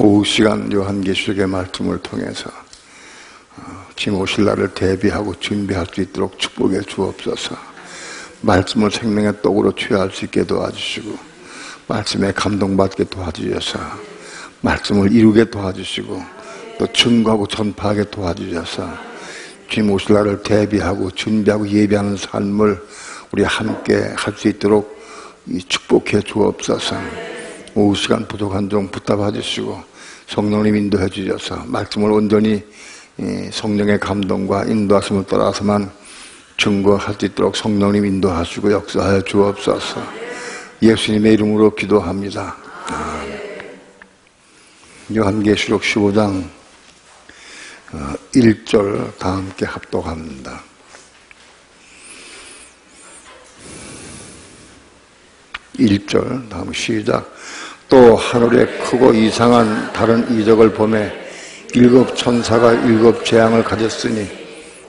오후 시간 요한계시록의 말씀을 통해서 지금 오실 날을 대비하고 준비할 수 있도록 축복해 주옵소서. 말씀을 생명의 떡으로 취할 수 있게 도와주시고, 말씀에 감동받게 도와주셔서 말씀을 이루게 도와주시고, 또 증거하고 전파하게 도와주셔서 지금 오실 날을 대비하고 준비하고 예배하는 삶을 우리 함께 할 수 있도록 축복해 주옵소서. 오후 시간 부족한 종 붙잡아 주시고 성령님 인도해 주셔서 말씀을 온전히 성령의 감동과 인도하심을 따라서만 증거할 수 있도록 성령님 인도하시고 역사하여 주옵소서. 예수님의 이름으로 기도합니다. 요한계시록 15장 1절 다 함께 합독합니다. (1절) 다음 시작. 또 하늘에 크고 이상한 다른 이적을 보매 일곱 천사가 일곱 재앙을 가졌으니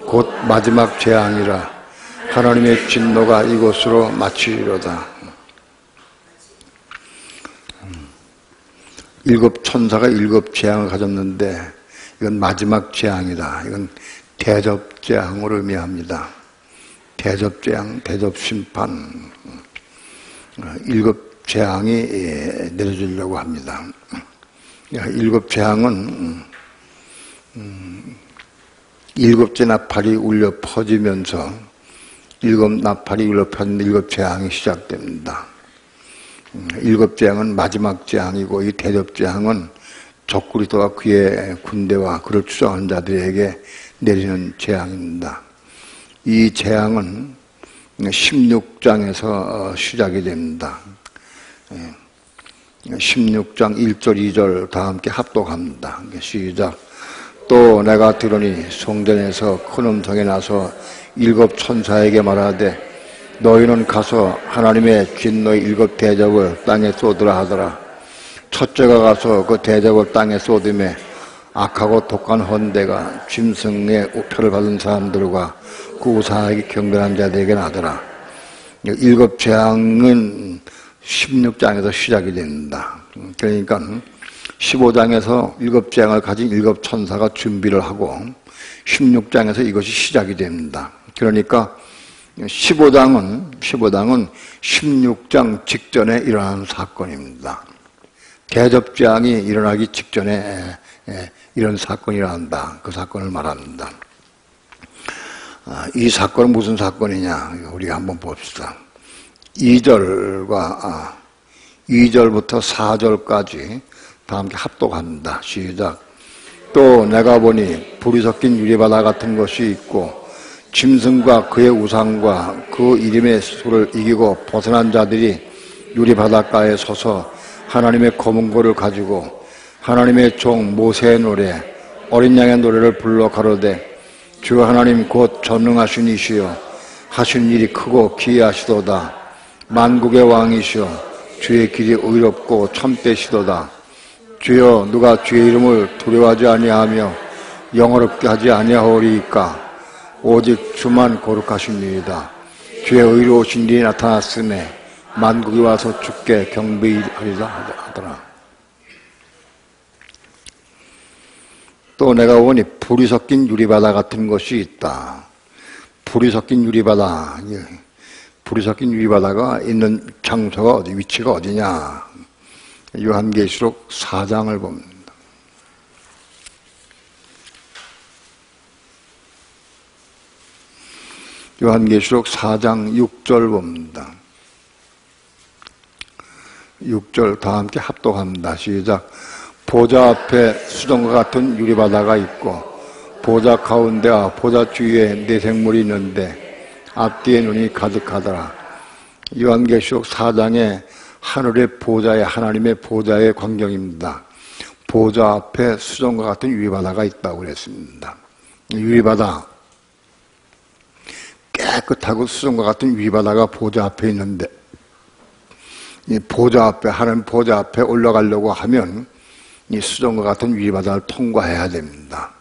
곧 마지막 재앙이라. 하나님의 진노가 이곳으로 마치리로다. 일곱 천사가 일곱 재앙을 가졌는데 이건 마지막 재앙이다. 이건 대접재앙을 의미합니다. 대접재앙, 대접심판, 일곱 재앙이 내려주려고 합니다. 일곱 재앙은 일곱째 나팔이 울려 퍼지면서 일곱 나팔이 울려 퍼지는 일곱 재앙이 시작됩니다. 일곱 재앙은 마지막 재앙이고, 이 대접 재앙은 적그리스도와 그의 군대와 그를 추종하는 자들에게 내리는 재앙입니다. 이 재앙은 16장에서 시작이 됩니다. 16장 1절 2절 다 함께 합독합니다. 시작. 또 내가 들으니 성전에서 큰 음성이 나서 일곱 천사에게 말하되 너희는 가서 하나님의 진노의 일곱 대접을 땅에 쏟으라 하더라. 첫째가 가서 그 대접을 땅에 쏟음에 악하고 독한 헌대가 짐승의 표를 받은 사람들과 그 우상에게 경배한 자들에게 나더라. 일곱 재앙은 16장에서 시작이 됩니다. 그러니까 15장에서 일곱 재앙을 가진 일곱 천사가 준비를 하고 16장에서 이것이 시작이 됩니다. 그러니까 15장은 16장 직전에 일어나는 사건입니다. 대접재앙이 일어나기 직전에 이런 사건이 일어난다. 그 사건을 말합니다. 이 사건은 무슨 사건이냐? 우리가 한번 봅시다. 2절부터 4절까지 다 함께 합독합니다. 시작. 또 내가 보니 불이 섞인 유리바다 같은 것이 있고 짐승과 그의 우상과 그 이름의 수를 이기고 벗어난 자들이 유리바닷가에 서서 하나님의 검은 고를 가지고 하나님의 종 모세의 노래 어린 양의 노래를 불러 가로되 주 하나님 곧 전능하신 이시여 하신 일이 크고 기이하시도다. 만국의 왕이시여 주의 길이 의롭고 참되시도다. 주여 누가 주의 이름을 두려워하지 아니하며 영어롭게 하지 아니하오리이까. 오직 주만 거룩하십니다. 주의 의로우신 일이 나타났으며 만국이 와서 주께 경배하리라 하더라. 또 내가 보니 불이 섞인 유리바다 같은 것이 있다. 불이 섞인 유리바다. 불이 섞인 유리바다가 있는 장소가 위치가 어디냐? 요한계시록 4장을 봅니다. 요한계시록 4장 6절 봅니다. 6절 다 함께 합독합니다. 시작. 보좌 앞에 수정과 같은 유리바다가 있고 보좌 가운데와 보좌 주위에 내생물이 있는데 앞뒤에 눈이 가득하더라. 요한계시록 4장의 하늘의 보좌에 하나님의 보좌의 광경입니다. 보좌 앞에 수정과 같은 유리바다가 있다고 그랬습니다. 유리바다, 깨끗하고 수정과 같은 유리바다가 보좌 앞에 있는데 이 보좌 앞에, 하나님 보좌 앞에 올라가려고 하면 이 수정과 같은 유리바다를 통과해야 됩니다.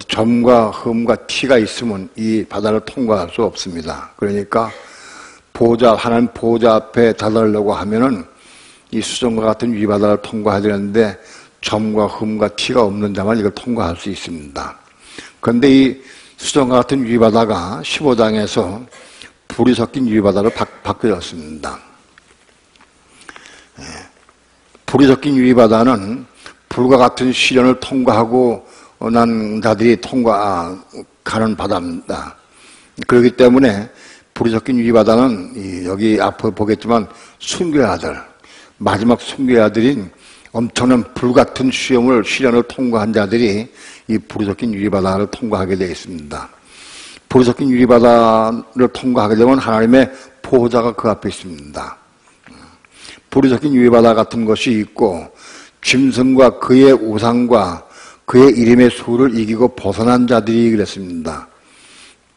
점과 흠과 티가 있으면 이 바다를 통과할 수 없습니다. 그러니까 하나님 보좌 앞에 다다르려고 하면은 이 수정과 같은 유리바다를 통과해야 되는데 점과 흠과 티가 없는 자만 이걸 통과할 수 있습니다. 그런데 이 수정과 같은 유리바다가 15장에서 불이 섞인 유리바다로 바뀌었습니다. 불이 섞인 유리바다는 불과 같은 시련을 통과하고 난 자들이 가는 바다입니다. 그렇기 때문에 불이 섞인 유리바다는 여기 앞에 보겠지만 순교의 아들, 마지막 순교의 아들인 엄청난 불같은 시련을 통과한 자들이 이 불이 섞인 유리바다를 통과하게 되어 있습니다. 불이 섞인 유리바다를 통과하게 되면 하나님의 보호자가 그 앞에 있습니다. 불이 섞인 유리바다 같은 것이 있고 짐승과 그의 우상과 그의 이름의 수를 이기고 벗어난 자들이 그랬습니다.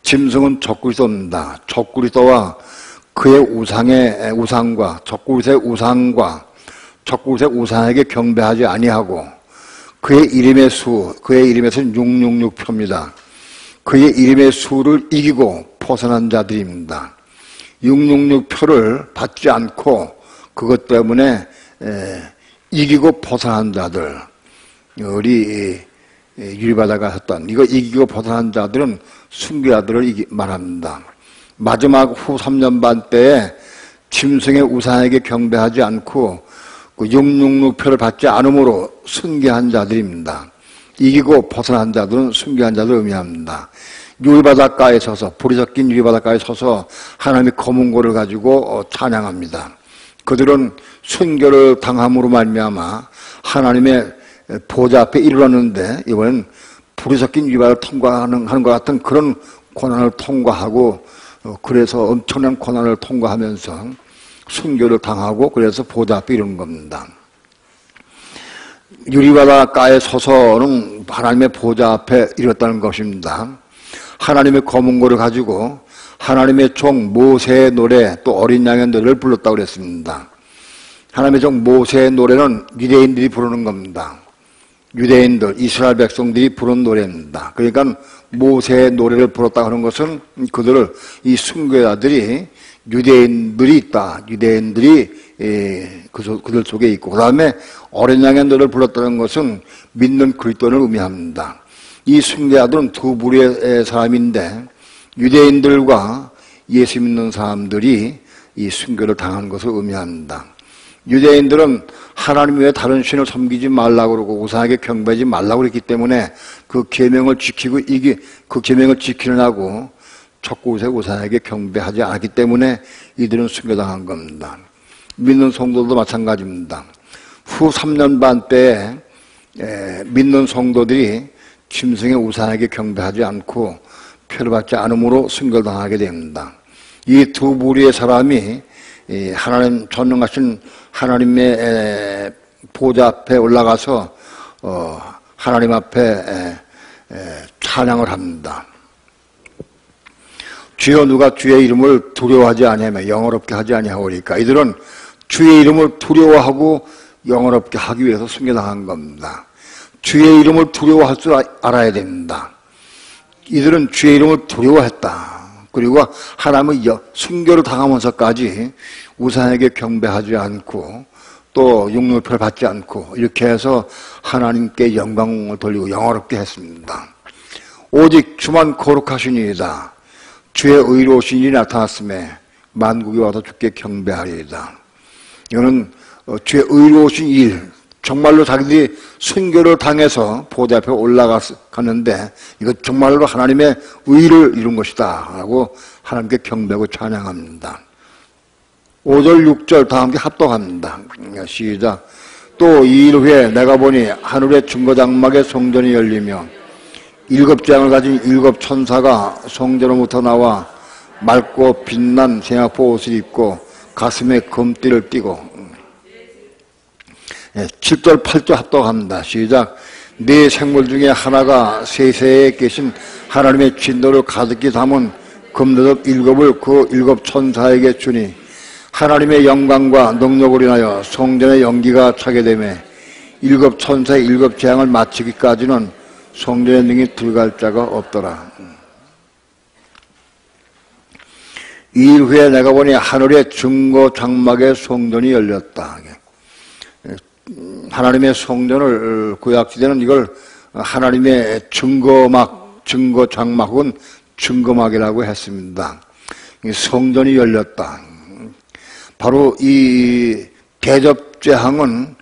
짐승은 적그리스도입니다. 적그리스도와 그의 우상과 적그리스도의 우상과 적그리스도의 우상에게 경배하지 아니하고 그의 이름의 수, 그의 이름의 수는 666표입니다. 그의 이름의 수를 이기고 벗어난 자들입니다. 666표를 받지 않고 그것 때문에 이기고 벗어난 자들, 우리 유리바다가 했던 이거 이기고 벗어난 자들은 순교자들을 말합니다. 마지막 후 3년 반 때에 짐승의 우상에게 경배하지 않고 그 666표를 받지 않으므로 순교한 자들입니다. 이기고 벗어난 자들은 순교한 자들을 의미합니다. 유리바닷가에 서서, 불이 섞인 유리바닷가에 서서 하나님의 검은 고를 가지고 찬양합니다. 그들은 순교를 당함으로 말미암아 하나님의 보좌 앞에 이르렀는데 이번엔 불이 섞인 유리바다를 통과하는 것 같은 그런 고난을 통과하고 그래서 엄청난 고난을 통과하면서 순교를 당하고 그래서 보좌 앞에 이르는 겁니다. 유리바닷가에 서서는 하나님의 보좌 앞에 이뤘다는 것입니다. 하나님의 검은 고를 가지고 하나님의 종 모세의 노래 또 어린 양의 노래를 불렀다고 그랬습니다. 하나님의 종 모세의 노래는 유대인들이 부르는 겁니다. 유대인들, 이스라엘 백성들이 부른 노래입니다. 그러니까 모세의 노래를 불렀다고 하는 것은 그들을 이 순교자들이 유대인들이 있다. 유대인들이 그들 속에 있고 그 다음에 어린 양의 노래를 불렀다는 것은 믿는 그리스도를 의미합니다. 이 순교자들은 두 부류의 사람인데 유대인들과 예수 믿는 사람들이 이 순교를 당한 것을 의미합니다. 유대인들은 하나님 외에 다른 신을 섬기지 말라고 그러고 우상에게 경배하지 말라고 그랬기 때문에 그 계명을 지키고 그 계명을 지키느라고 적그리스도의 우상에게 경배하지 않았기 때문에 이들은 순교당한 겁니다. 믿는 성도도 마찬가지입니다. 후 3년 반 때에 믿는 성도들이 짐승의 우상에게 경배하지 않고 표를 받지 않음으로 순교당하게 됩니다. 이 두 부류의 사람이 하나님 전능하신 하나님의 보좌 앞에 올라가서 하나님 앞에 찬양을 합니다. 주여 누가 주의 이름을 두려워하지 아니하며 영어롭게 하지 아니하오리까. 이들은 주의 이름을 두려워하고 영어롭게 하기 위해서 순교당한 겁니다. 주의 이름을 두려워할 줄 알아야 됩니다. 이들은 주의 이름을 두려워했다. 그리고 하나님의 순교를 당하면서까지 우상에게 경배하지 않고 또 육류표를 받지 않고 이렇게 해서 하나님께 영광을 돌리고 영화롭게 했습니다. 오직 주만 거룩하시니이다. 주의 의로우신 일이 나타났음에 만국이 와서 주께 경배하리이다. 이거는 주의 의로우신 일, 정말로 자기들이 순교를 당해서 보좌 앞에 올라갔는데 이거 정말로 하나님의 의를 이룬 것이다 라고 하나님께 경배하고 찬양합니다. 5절 6절 다 함께 합독합니다. 시작. 또 2일 후에 내가 보니 하늘의 중거장막의 성전이 열리며 7재앙을 가진 7 천사가 성전으로부터 나와 맑고 빛난 생화포 옷을 입고 가슴에 금띠를 띠고 7절 8절 합독합니다. 시작. 네 생물 중에 하나가 세세에 계신 하나님의 진노를 가득히 담은 금너덕 7을 그 7 천사에게 주니 하나님의 영광과 능력을 인하여 성전의 연기가 차게 되매 7 천사의 7 재앙을 마치기까지는 성전의 능이 들어갈 자가 없더라. 2일 후에 내가 보니 하늘의 증거 장막의 성전이 열렸다. 하나님의 성전을 구약시대는 이걸 하나님의 증거막, 증거장막 혹은 증거막이라고 했습니다. 성전이 열렸다. 바로 이 대접재앙은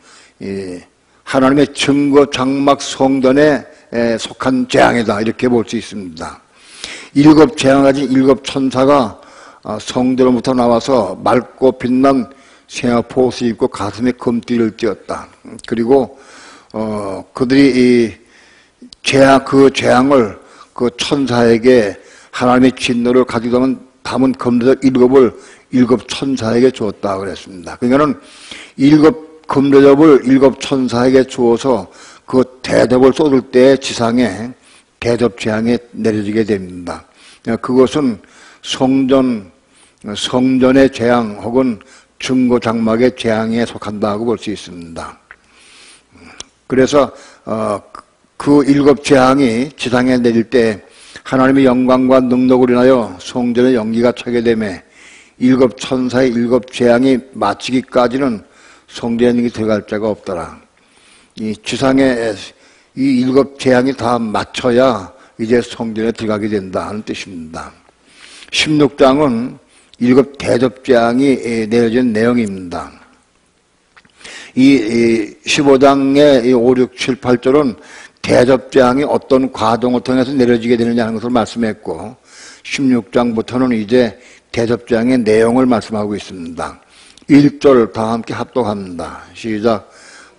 하나님의 증거장막 성전에 속한 재앙이다, 이렇게 볼 수 있습니다. 일곱 재앙을 가진 일곱 천사가 성전으로부터 나와서 맑고 빛난 생화포 옷을 입고 가슴에 금띠를 띄었다. 그리고 그들이 그 재앙을 그 천사에게 하나님의 진노를 가지고 담은 금대접 일곱을 일곱 천사에게 주었다 그랬습니다. 그러니까는 일곱 금대접을 일곱 천사에게 주어서 그 대접을 쏟을 때 지상에 대접 재앙이 내려지게 됩니다. 그것은 성전의 재앙 혹은 증거장막의 재앙에 속한다고 볼 수 있습니다. 그래서 그 일곱 재앙이 지상에 내릴 때 하나님의 영광과 능력으로 인하여 성전의 연기가 차게 되매 일곱 천사의 일곱 재앙이 마치기까지는 성전에 능이 들어갈 자가 없더라. 이 지상에 이 일곱 재앙이 다 맞춰야 이제 성전에 들어가게 된다 하는 뜻입니다. 16장은 일곱 대접재앙이 내려진 내용입니다. 이 15장의 5, 6, 7, 8절은 대접재앙이 어떤 과정을 통해서 내려지게 되느냐 하는 것을 말씀했고 16장부터는 이제 대접재앙의 내용을 말씀하고 있습니다. 1절 다 함께 합독합니다. 시작.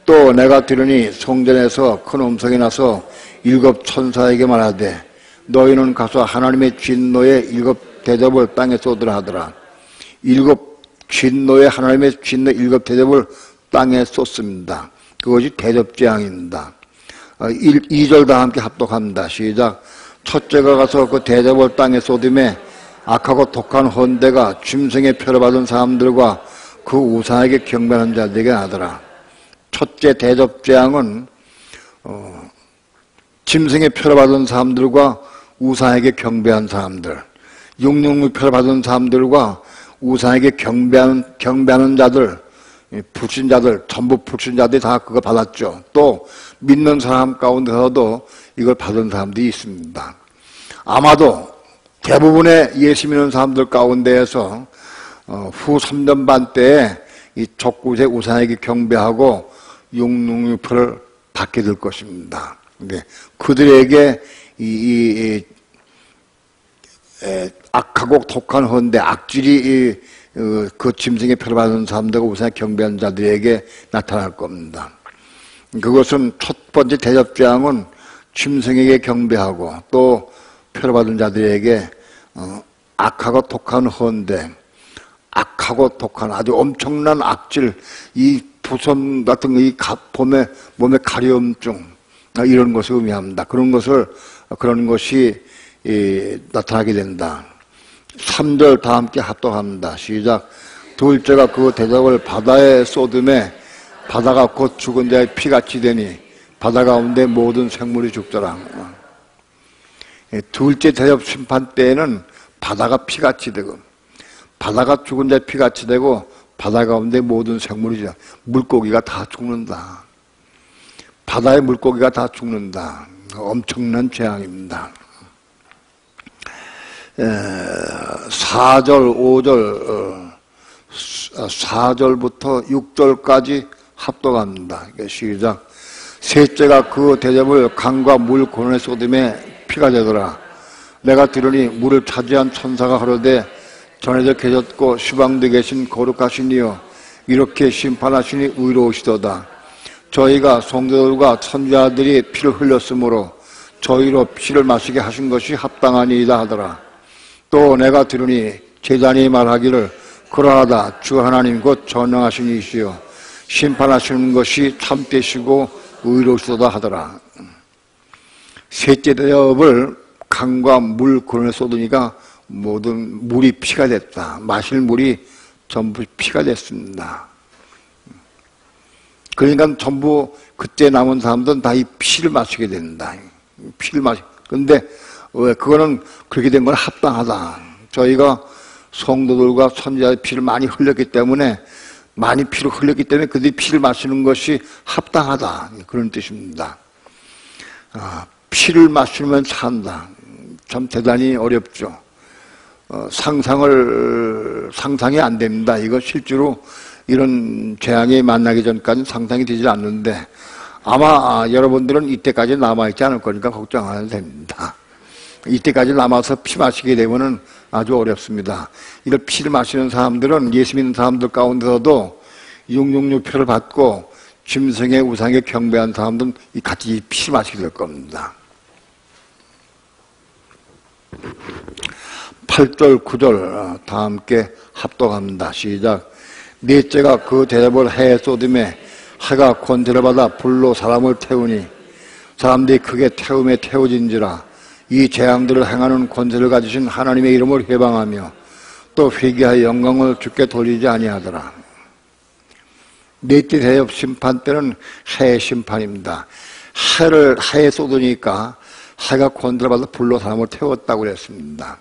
또 내가 들으니 성전에서 큰 음성이 나서 일곱 천사에게 말하되 너희는 가서 하나님의 진노의 일곱 대접을 땅에 쏟으라 하더라. 일곱 진노의 하나님의 진노 일곱 대접을 땅에 쏟습니다. 그것이 대접재앙입니다. 2절 다 함께 합독합니다. 시작. 첫째가 가서 그 대접을 땅에 쏟음에 악하고 독한 헌대가 짐승의 표를 받은 사람들과 그 우상에게 경배하는 자들에게 하더라. 첫째 대접재앙은 짐승의 표를 받은 사람들과 우상에게 경배한 사람들, 육육육표를 받은 사람들과 우상에게 경배하는 자들, 불신자들, 전부 불신자들이 다 그거 받았죠. 또 믿는 사람 가운데서도 이걸 받은 사람들이 있습니다. 아마도 대부분의 예수 믿는 사람들 가운데에서 후 3년 반 때에 이 족구제 우상에게 경배하고 육육육표를 받게 될 것입니다. 그들에게 악하고 독한 헌데 악질이 그 짐승의 표를 받은 사람들과 우상에 경배한 자들에게 나타날 겁니다. 그것은 첫 번째 대접재앙은 짐승에게 경배하고 또 표를 받은 자들에게 악하고 독한 헌데, 악하고 독한 아주 엄청난 악질, 이 부섬 같은 이 몸의 가려움증 이런 것을 의미합니다. 그런 것이 나타나게 된다. 3절 다 함께 합독합니다. 시작. 둘째가 그 대접을 바다에 쏟음에 바다가 곧 죽은 자의 피같이 되니 바다 가운데 모든 생물이 죽더라. 둘째 대접 심판 때에는 바다가 피같이 되고 바다가 죽은 자의 피같이 되고 바다 가운데 모든 생물이 죽는다. 물고기가 다 죽는다. 바다의 물고기가 다 죽는다. 엄청난 재앙입니다. 4절, 5절, 4절부터 6절까지 합독합니다. 시작. 셋째가 그 대접을 강과 물 고난에 쏟음에 피가 되더라. 내가 들으니 물을 차지한 천사가 하루되 전에도 계셨고 시방도 계신 거룩하신 이여 이렇게 심판하시니 의로우시도다. 저희가 성도들과 선지자들이 피를 흘렸으므로 저희로 피를 마시게 하신 것이 합당하니이다 하더라. 또 내가 들으니 제자니 말하기를 그러하다. 주 하나님 곧 전능하신 이시여 심판하시는 것이 참되시고 의로우시도다 하더라. 셋째 대접을 강과 물 근원에 쏟으니까 모든 물이 피가 됐다. 마실 물이 전부 피가 됐습니다. 그러니까 전부 그때 남은 사람들은 다 이 피를 마시게 된다. 피를 근데 왜 그거는 그렇게 된 건 합당하다. 저희가 성도들과 선지자의 피를 많이 흘렸기 때문에 많이 피를 흘렸기 때문에 그들이 피를 마시는 것이 합당하다. 그런 뜻입니다. 피를 마시면 산다. 참 대단히 어렵죠. 상상이 안 됩니다. 이거 실제로 이런 재앙이 만나기 전까지는 상상이 되지 않는데 아마 여러분들은 이때까지 남아있지 않을 거니까 걱정 안 해도 됩니다. 이때까지 남아서 피 마시게 되면은 아주 어렵습니다. 이런 피를 마시는 사람들은 예수 믿는 사람들 가운데서도 666표를 받고 짐승의 우상에 경배한 사람들은 같이 피를 마시게 될 겁니다. 8절, 9절 다 함께 합독합니다. 시작. 넷째가 그 대접을 해에 쏟음에 해가 권세를 받아 불로 사람을 태우니 사람들이 크게 태움에 태워진지라. 이 재앙들을 행하는 권세를 가지신 하나님의 이름을 회방하며 또 회개하여 영광을 주께 돌리지 아니하더라. 넷째 대접 심판 때는 해의 심판입니다. 해에 쏟으니까 해가 권세를 받아 불로 사람을 태웠다고 그랬습니다.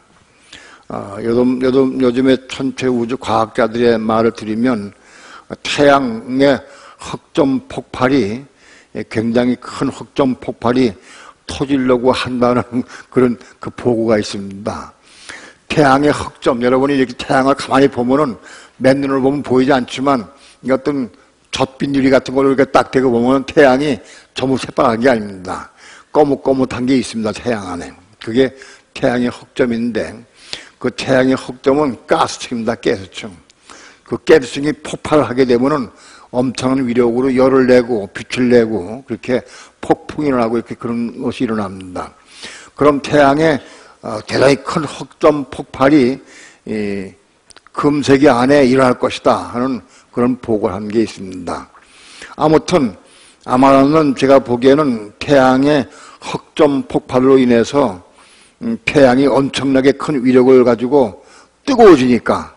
요즘에 천체 우주 과학자들의 말을 들으면 태양의 흑점 폭발이 굉장히 큰 흑점 폭발이 터지려고 한다는 그런 그 보고가 있습니다. 태양의 흑점, 여러분이 이렇게 태양을 가만히 보면은 맨눈으로 보면 보이지 않지만 어떤 젖빛 유리 같은 걸로 이렇게 딱 대고 보면은 태양이 전부 새빨간 게 아닙니다. 거뭇거뭇한 게 있습니다. 태양 안에. 그게 태양의 흑점인데 그 태양의 흑점은 가스층입니다. 가스층. 그 가스층이 폭발을 하게 되면은 엄청난 위력으로 열을 내고 빛을 내고 그렇게 폭풍이 일어나고 이렇게 그런 것이 일어납니다. 그럼 태양의 대단히 큰 흑점 폭발이 금세기 안에 일어날 것이다 하는 그런 보고를 한 게 있습니다. 아무튼 아마는 제가 보기에는 태양의 흑점 폭발로 인해서 태양이 엄청나게 큰 위력을 가지고 뜨거워지니까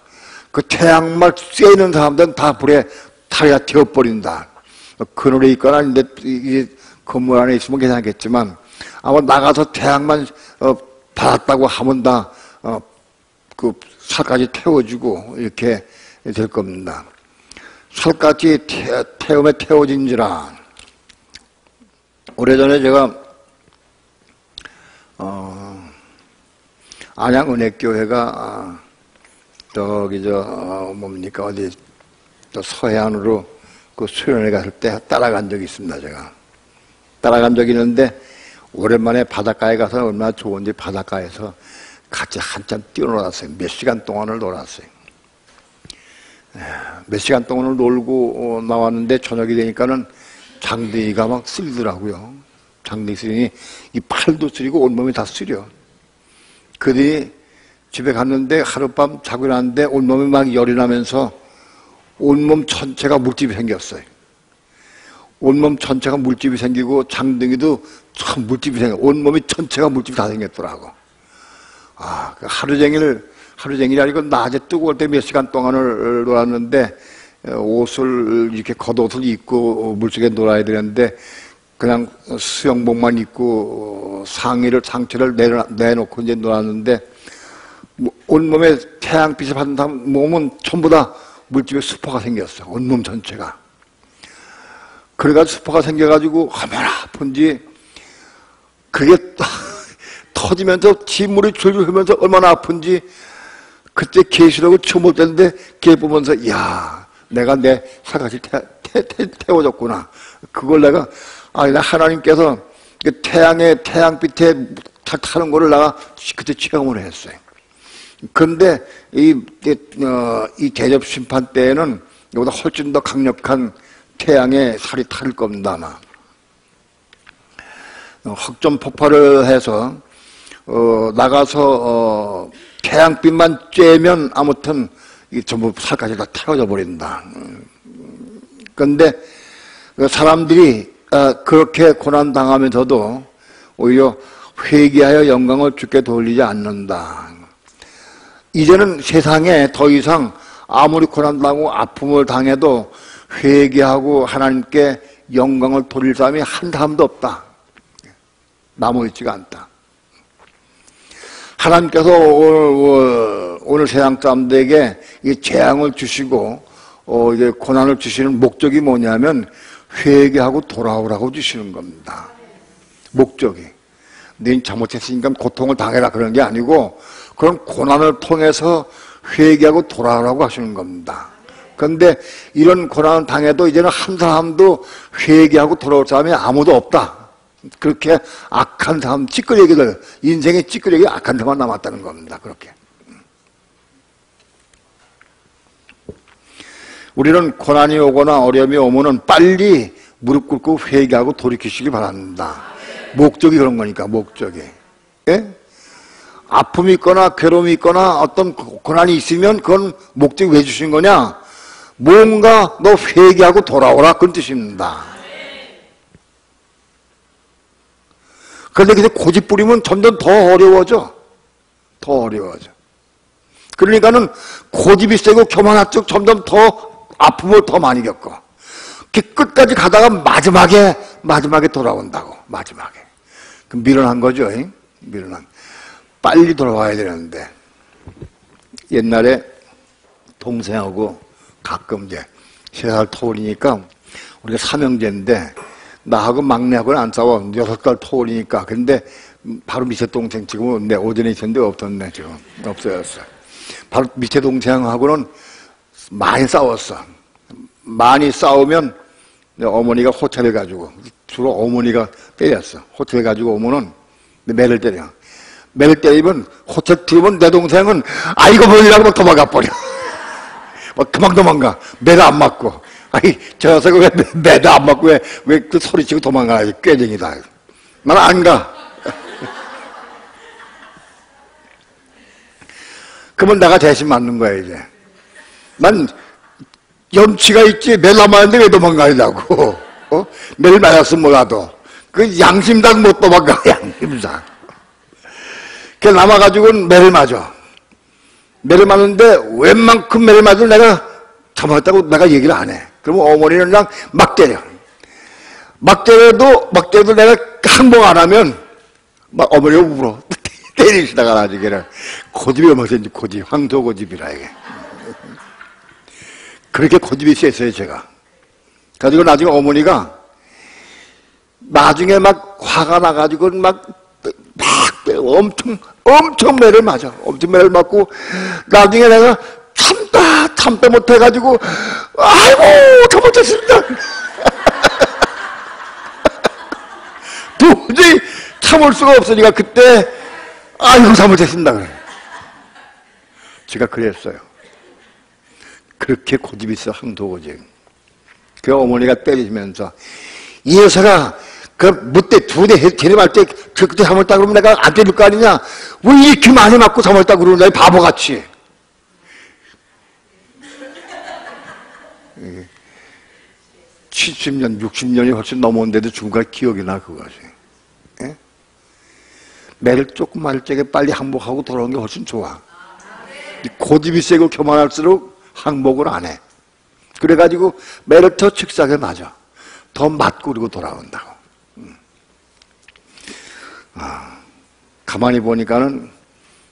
그 태양만 쐬는 사람들은 다 불에 탈이 되어버린다. 그늘에 있거나 이 건물 안에 있으면 괜찮겠지만 아마 나가서 태양만 받았다고 하면 다 그 살까지 태워주고 이렇게 될 겁니다. 살까지 태움에 태워진지라. 오래전에 제가 안양은혜교회가 저기 뭡니까 어디 또 서해안으로 그 수련회 갔을 때 따라간 적이 있습니다. 제가 따라간 적이 있는데 오랜만에 바닷가에 가서 얼마나 좋은지 바닷가에서 같이 한참 뛰어놀았어요. 몇 시간 동안을 놀았어요. 몇 시간 동안을 놀고 나왔는데 저녁이 되니까는 장대기가 막 쓰리더라고요. 장대기 쓰리니 이 팔도 쓰리고 온몸이 다 쓰려. 그들이 집에 갔는데 하룻밤 자고 일어났는데 온몸이 막 열이 나면서 온몸 전체가 물집이 생겼어요. 온몸 전체가 물집이 생기고 장등이도 참 물집이 생겨. 온몸이 전체가 물집이 다 생겼더라고. 하루 종일이 아니고 낮에 뜨거울 때 몇 시간 동안을 놀았는데 옷을 이렇게 겉옷을 입고 물속에 놀아야 되는데 그냥 수영복만 입고 상체를 내놓고 이제 놀았는데 온몸에 태양빛을 받는 사람 몸은 전부 다 물집에 수포가 생겼어. 온몸 전체가. 그래가지고 수포가 생겨가지고 얼마나 아픈지 그게 터지면서 진물이 줄줄 흐르면서 얼마나 아픈지 그때 계시라고 처음 볼 때인데 걔 보면서 이야 내가 내 살갗이 태워졌구나. 그걸 내가 나 하나님께서 태양빛에 타는 거를 내가 그때 체험을 했어요. 그런데 이 대접 심판 때에는 이보다 훨씬 더 강력한 태양의 살이 탈 겁니다. 아마. 흑점 폭발을 해서 나가서 태양빛만 쬐면 아무튼 전부 살까지 다 태워져 버린다. 그런데 사람들이 그렇게 고난 당하면서도 오히려 회개하여 영광을 주께 돌리지 않는다. 이제는 세상에 더 이상 아무리 고난 당하고 아픔을 당해도 회개하고 하나님께 영광을 돌릴 사람이 한 사람도 없다. 남아있지가 않다. 하나님께서 오늘 세상 사람들에게 이 재앙을 주시고 이제 고난을 주시는 목적이 뭐냐면 회개하고 돌아오라고 주시는 겁니다. 목적이. 네 잘못했으니까 고통을 당해라 그런 게 아니고 그런 고난을 통해서 회개하고 돌아오라고 하시는 겁니다. 그런데 이런 고난을 당해도 이제는 한 사람도 회개하고 돌아올 사람이 아무도 없다. 그렇게 악한 사람, 찌끄레기들, 인생의 찌끄레기 악한 사람만 남았다는 겁니다. 그렇게. 우리는 고난이 오거나 어려움이 오면은 빨리 무릎 꿇고 회개하고 돌이키시기 바랍니다. 목적이 그런 거니까, 목적이. 예? 아픔이 있거나 괴로움이 있거나 어떤 고난이 있으면 그건 목적이 왜 주신 거냐? 뭔가 너 회개하고 돌아오라 그런 뜻입니다. 그런데 그냥 고집 부리면 점점 더 어려워져. 더 어려워져. 그러니까는 고집이 세고 교만학적 점점 더 아픔을 더 많이 겪어. 끝까지 가다가 마지막에 돌아온다고. 마지막에. 그럼 미련한 거죠. 미련한. 빨리 돌아와야 되는데. 옛날에 동생하고 가끔 이제 3살 터울이니까 우리가 삼형제인데 나하고 막내하고는 안 싸워. 6살 터울이니까. 근데 바로 밑에 동생 지금은 내 오전에 있었는데 없었네. 지금 없어졌어. 바로 밑에 동생하고는 많이 싸웠어. 많이 싸우면 어머니가 호텔에 가지고 주로 어머니가 때렸어. 호텔에 가지고 오면은 매를 때려. 매를 때리면 호텔 들으면 내 동생은 아이고 뭐이라고 막 도망가 버려. 막 그만 도망가. 매를 안 맞고. 아이 저 녀석은 왜 매도 안 맞고 왜 그 소리치고 도망가야지. 꾀쟁이다. 나는 안 가. 그러면 내가 대신 맞는 거야 이제. 난 염치가 있지 매를 안 맞는데 왜 도망가냐고. 매를 맞았으면 몰라도 그 양심상 못 도망가. 양심상. 그래 남아가지고는 매를 맞아. 매를 맞는데 웬만큼 매를 맞아도 내가 참았다고 내가 얘기를 안 해. 그러면 어머니는 그냥 막 때려. 막 때려도 내가 항복 안 하면 막 어머니가 울어. 때리시다가 나중에는 고집이 얼마나 센지 고집, 황소 고집이라 이게. 그렇게 고집이 셌어요 제가. 가지고 나중에 어머니가 나중에 막 화가 나가지고 막 엄청 매를 맞아. 엄청 매를 맞고 나중에 내가 참다 못해가지고 아이고 잘못했습니다. 도저히 참을 수가 없으니까 그때 아이고 잘못했습니다. 그래. 제가 그랬어요. 그렇게 고집이 있어 황도고집. 그 어머니가 때리시면서 이 여사가 그 무대 2대 재림할 때 그때 잘못했다 그러면 내가 안 때릴 거 아니냐? 왜 이렇게 많이 맞고 잘못했다 그러는 거야 바보같이. 70년, 60년이 훨씬 넘었는데도 지금까지 기억이 나 그것이. 예? 매를 조금 맞을 적에 빨리 항복하고 돌아오는 게 훨씬 좋아. 고집이 세고 교만할수록 항복을 안 해. 그래가지고 매를 더 칙사하게 맞아. 더 맞고 그리고 돌아온다고. 가만히 보니까는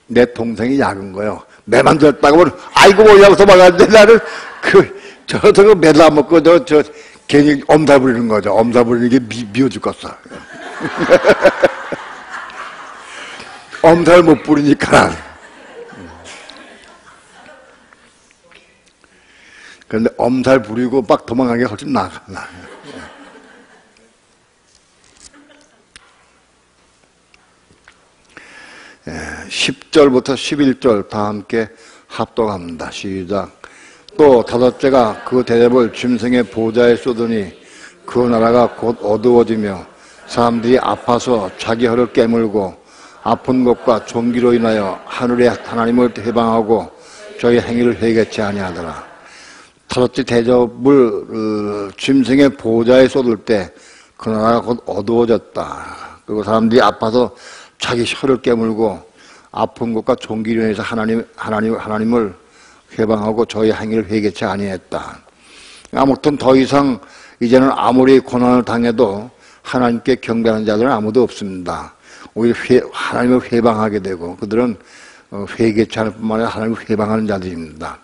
내 동생이 약은 거예요. 매만 들었다고 하면 아이고 뭐냐고 도망가는데 나는 저거 매도 안 먹고 저 괜히 엄살 부리는 거죠. 엄살 부리는 게 미워 죽겠어. 엄살 못 부리니까. 그런데 엄살 부리고 막 도망가는 게 훨씬 나아. 10절부터 11절 다 함께 합독합니다. 시작. 또 5째가 그 대접을 짐승의 보좌에 쏟으니 그 나라가 곧 어두워지며 사람들이 아파서 자기 혀를 깨물고 아픈 것과 종기로 인하여 하늘의 하나님을 해방하고 저희 행위를 회개치 아니하더라. 5째 대접을 짐승의 보좌에 쏟을 때 그 나라가 곧 어두워졌다. 그리고 사람들이 아파서 자기 혀를 깨물고 아픈 것과 종기로 인해서 하나님을 회방하고 저희 행위를 회개치 아니했다. 아무튼 더 이상 이제는 아무리 고난을 당해도 하나님께 경배하는 자들은 아무도 없습니다. 오히려 하나님을 회방하게 되고 그들은 회개치 않을 뿐만 아니라 하나님을 회방하는 자들입니다.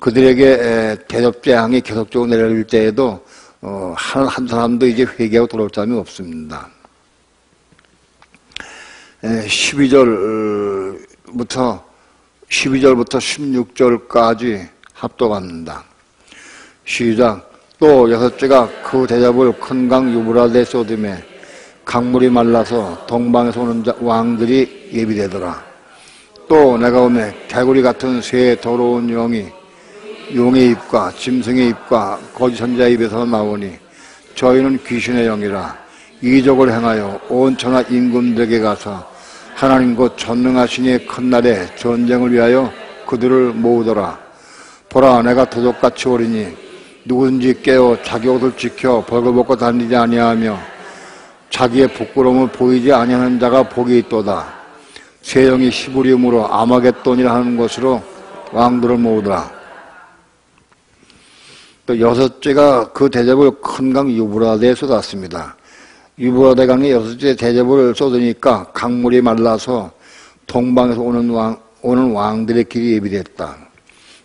그들에게 대접재앙이 계속적으로 내려올 때에도 한 사람도 이제 회개하고 돌아올 사람이 없습니다. 12절부터 16절까지 합독합니다. 시작. 또 여섯째가 그 대접을 큰 강 유브라데 쏟음에 강물이 말라서 동방에서 오는 왕들이 예비되더라. 또 내가 오매 개구리 같은 새 더러운 용이 용의 입과 짐승의 입과 거짓 선자의 입에서 나오니 저희는 귀신의 영이라 이적을 행하여 온 천하 임금들에게 가서 하나님 곧 전능하신 이의 큰 날에 전쟁을 위하여 그들을 모으더라. 보라, 내가 도둑같이 오리니 누구든지 깨어 자기 옷을 지켜 벌거벗고 다니지 아니하며 자기의 부끄러움을 보이지 아니하는 자가 복이 있도다. 새 영이 시부리움으로 아마겟돈이라 하는 곳으로 왕들을 모으더라. 또 여섯째가 그 대접을 큰 강 유브라데에 쏟았습니다. 유브라데 강에 여섯째 대접을 쏟으니까 강물이 말라서 동방에서 오는 왕들의 길이 예비됐다.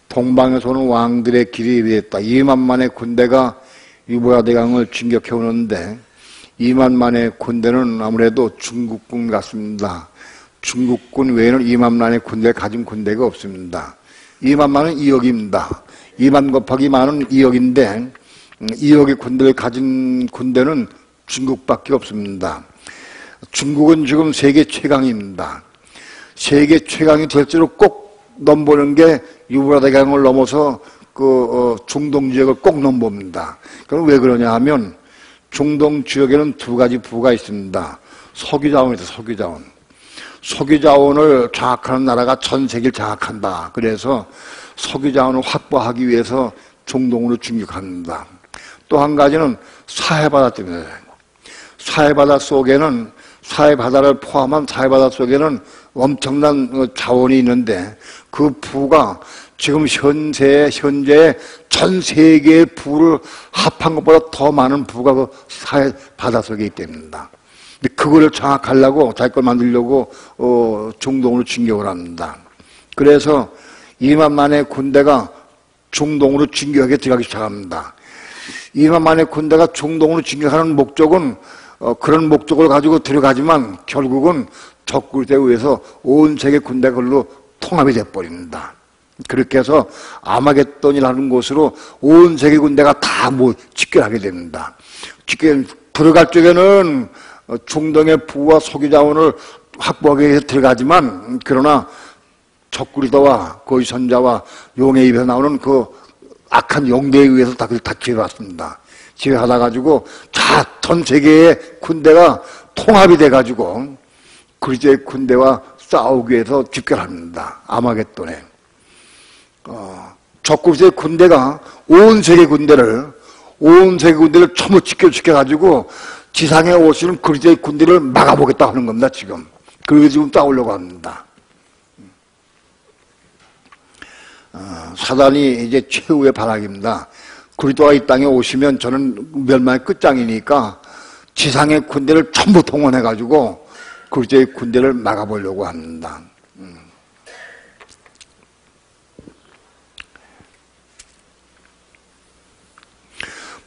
동방에서 오는 왕들의 길이 예비됐다. 2만만의 군대가 유브라데 강을 진격해 오는데 2만만의 군대는 아무래도 중국군 같습니다. 중국군 외에는 2만만의 군대를 가진 군대가 없습니다. 2만만은 2억입니다. 2만 곱하기 만은 2억인데 2억의 군대를 가진 군대는 중국밖에 없습니다. 중국은 지금 세계 최강입니다. 세계 최강이 될수록 꼭 넘보는 게 유브라데 강을 넘어서 중동 지역을 꼭 넘봅니다. 그럼 왜 그러냐 하면 중동 지역에는 두 가지 부가 있습니다. 석유자원이 있어요. 석유자원. 석유자원을 장악하는 나라가 전 세계를 장악한다. 그래서 석유자원을 확보하기 위해서 중동으로 진격합니다. 또 한 가지는 사해바다 때문에. 사해바다 속에는 사해바다를 포함한 사해바다 속에는 엄청난 자원이 있는데 그 부가 지금 현재 전 세계의 부를 합한 것보다 더 많은 부가 그 사해바다 속에 있기 때문입니다. 근데 그거를 장악하려고 자기 걸 만들려고 중동으로 진격을 합니다. 그래서 2만만의 군대가 중동으로 진격하게 들어가기 시작합니다. 2만만의 군대가 중동으로 진격하는 목적은 그런 목적을 가지고 들어가지만 결국은 적군에 의해서 온 세계 군대가 그걸로 통합이 돼버립니다. 그렇게 해서 아마겟돈이라는 곳으로 온 세계 군대가 다 집결하게 됩니다. 들어갈 쪽에는 중동의 부와 석유자원을 확보하기 위해서 들어가지만 그러나 적구리더와 거짓 선자와 용의 입에서 나오는 그 악한 영대에 의해서 다 지어왔습니다. 지어하다 가지고 전 세계의 군대가 통합이 돼 가지고 그리스도의 군대와 싸우기 위해서 집결합니다. 아마겟돈에. 적그리스도의 군대가 온 세계 군대를 전부 집결시켜 가지고 지상에 오시는 그리스도의 군대를 막아보겠다 하는 겁니다. 지금. 그리고 지금 싸우려고 합니다. 사단이 이제 최후의 발악입니다. 그리스도가 이 땅에 오시면 저는 멸망의 끝장이니까 지상의 군대를 전부 동원해가지고 그리스도의 군대를 막아보려고 합니다.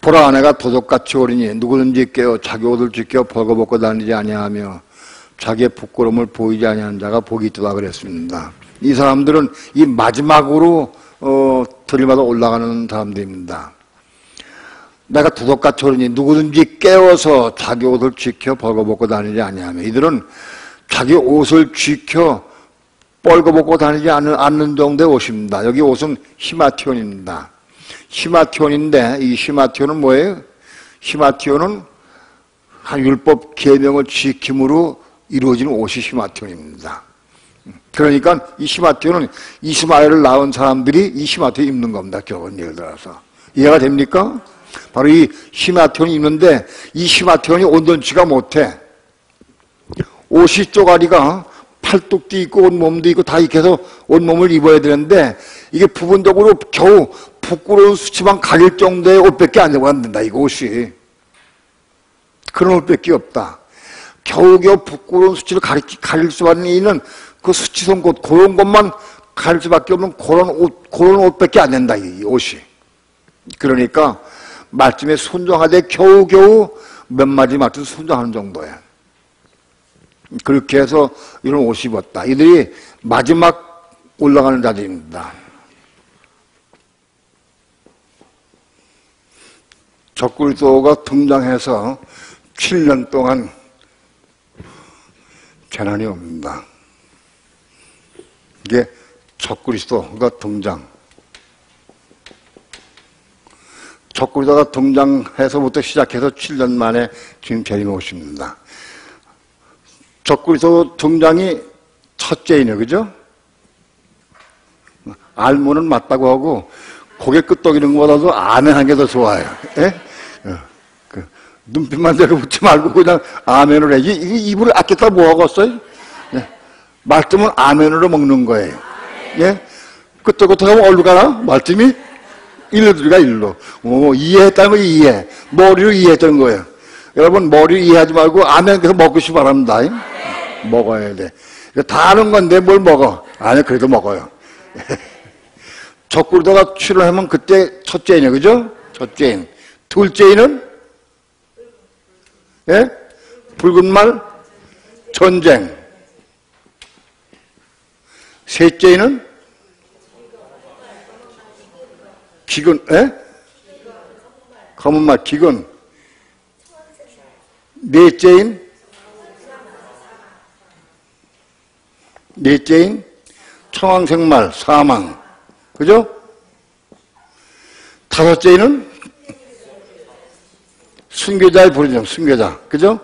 보라, 내가 도둑같이 오리니 누구든지 깨어 자기 옷을 지켜 벌거벗고 다니지 아니하며 자기의 부끄러움을 보이지 아니하는 자가 복이 있도다 그랬습니다. 이 사람들은 이 마지막으로 들이마다 올라가는 사람들입니다. 내가 도둑같이 오리니 누구든지 깨어서 자기 옷을 지켜 벌거벗고 다니지 아니하며 이들은 자기 옷을 지켜 벌거벗고 다니지 않는 정도의 옷입니다. 여기 옷은 히마티온입니다. 히마티온인데 이 히마티온은 뭐예요? 히마티온은 한 율법 계명을 지킴으로 이루어진 옷이 히마티온입니다. 그러니까 이 히마티온은 이스마엘을 낳은 사람들이 이 히마티온 입는 겁니다. 결혼 예를 들어서. 이해가 됩니까? 바로 이 히마티온이 입는데 이 히마티온이 온전치가 못해. 옷이 쪼가리가 팔뚝도 있고 온몸도 있고 다 이렇게 해서 온몸을 입어야 되는데 이게 부분적으로 겨우 부끄러운 수치만 가릴 정도의 옷밖에 안 된다. 이거 옷이. 그런 옷밖에 없다. 겨우겨우 부끄러운 수치를 가릴 수만 있는 그 수치성 곳 그런 것만 갈 수밖에 없는 그런 옷밖에 안 된다, 이 옷이. 그러니까 말씀에 순종하되 겨우겨우 몇 마디 말씀 순종하는 정도야. 그렇게 해서 이런 옷을 입었다. 이들이 마지막 올라가는 자들입니다. 적그리스도가 등장해서 7년 동안 재난이 옵니다. 이게 적그리스도가 등장. 적그리스도가 등장해서부터 시작해서 7년 만에 지금 재림이 오십니다. 적그리스도 등장이 첫째이네, 그죠? 알무는 맞다고 하고 고개 끄덕이는 것보다도 아멘한 게 더 좋아요. 예? 눈빛만 대고 묻지 말고 그냥 아멘을 해. 입을 아꼈다 뭐하겠어요? 예. 말씀은 아멘으로 먹는 거예요. 예? 끄덕끄덕하면 어디로 가나? 말씀이 일로 들어가, 일로. 이해했다는 거 이해. 머리로 이해했던 거예요. 여러분, 머리로 이해하지 말고 아멘 계속 먹으시 바랍니다. 먹어야 돼. 다 아는 건데 뭘 먹어? 아니, 그래도 먹어요. 적그리스도가 출현하면 그때 첫째이네, 그죠? 첫째인. 둘째인은? 예? 붉은 말, 전쟁. 셋째인은? 기근, 예? 검은 말, 기근. 넷째인 청황색말, 사망. 그죠? 다섯째는 순교자의 부르짖음, 순교자. 그죠?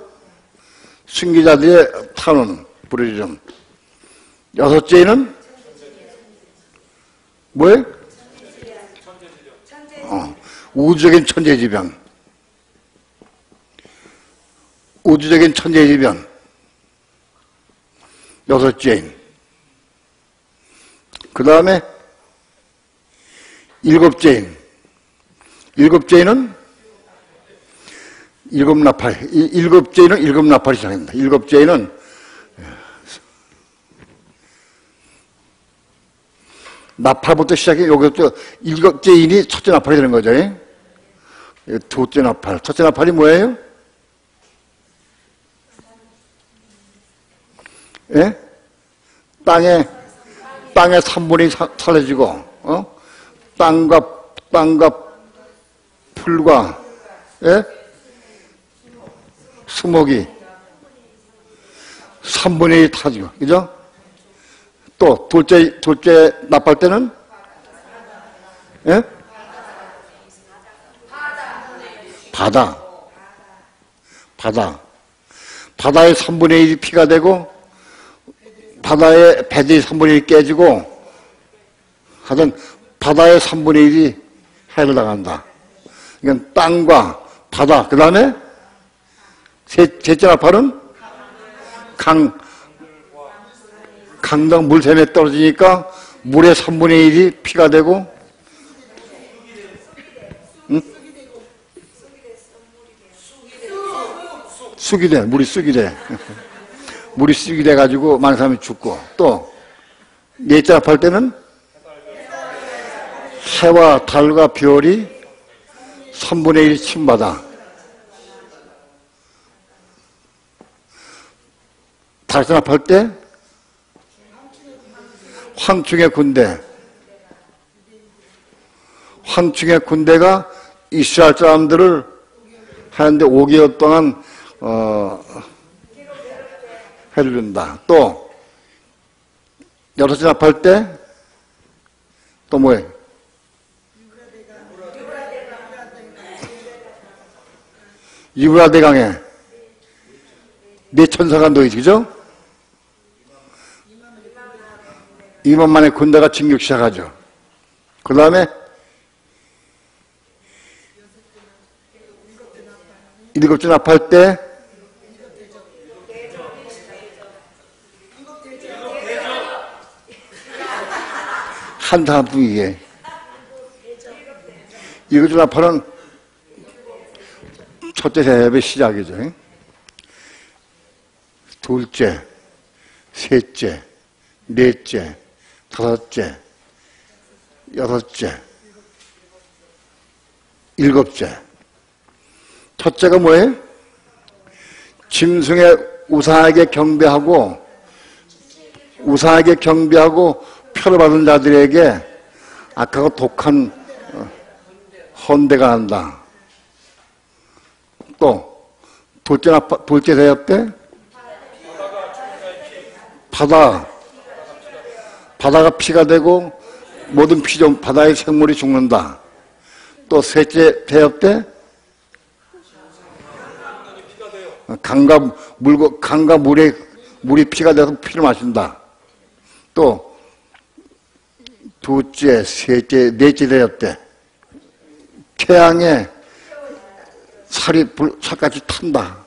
순교자들의 탄원, 부르짖음. 여섯째는 뭐예요? 우주적인 천재지변. 우주적인 천재지변. 여섯째인. 그 다음에 일곱째인. 일곱째인은 일곱나팔. 일곱째인은 일곱나팔이 시작합니다. 일곱째인은 나팔부터 시작해. 여기부터 일곱째인이 첫째 나팔이 되는 거죠. 둘째 나팔. 첫째 나팔이 뭐예요? 예? 땅에 3분이 살려지고, 땅과 풀과, 예? 수목이 3분의 1 타지고, 그죠? 또, 둘째 나팔 때는, 예? 바다의 3분의 1이 피가 되고, 바다의 배들이 3분의 1이 깨지고, 하여튼, 바다의 3분의 1이 해를 당한다. 그러니까 땅과 바다, 그 다음에, 셋째 나팔은 강당 물샘에 떨어지니까 물의 3분의 1이 피가 되고, 응? 쑥이 돼, 물이 쑥이 돼. 물이 쑥이 돼가지고 많은 사람이 죽고, 또, 넷째 나팔 때는 해와 달과 별이 3분의 1이 침받아. 다시 나팔 때 황충의 군대가 이스라엘 사람들을 하는데 5개월 동안 해를 준다. 또 여섯째 나팔 때 또 뭐예요? 유브라데강에 네 천사가 놓이지, 그죠? 2만 만의 군대가 진격 시작하죠. 그 다음에 일곱째 나팔 때 한 사람 중에 일곱째 나팔은 첫째 대접의 시작이죠. 둘째, 셋째, 넷째, 다섯째, 여섯째, 일곱째. 첫째가 뭐예요? 짐승에 우상에게 경배하고 표를 받은 자들에게 악하고 독한 헌대가 한다. 또 둘째 대접 때 바다가 피가 되고 모든 피조 바다의 생물이 죽는다. 또 셋째 대접 때 강과 물이 피가 돼서 피를 마신다. 또 둘째, 셋째, 넷째 대접 때 태양에 살같이 탄다.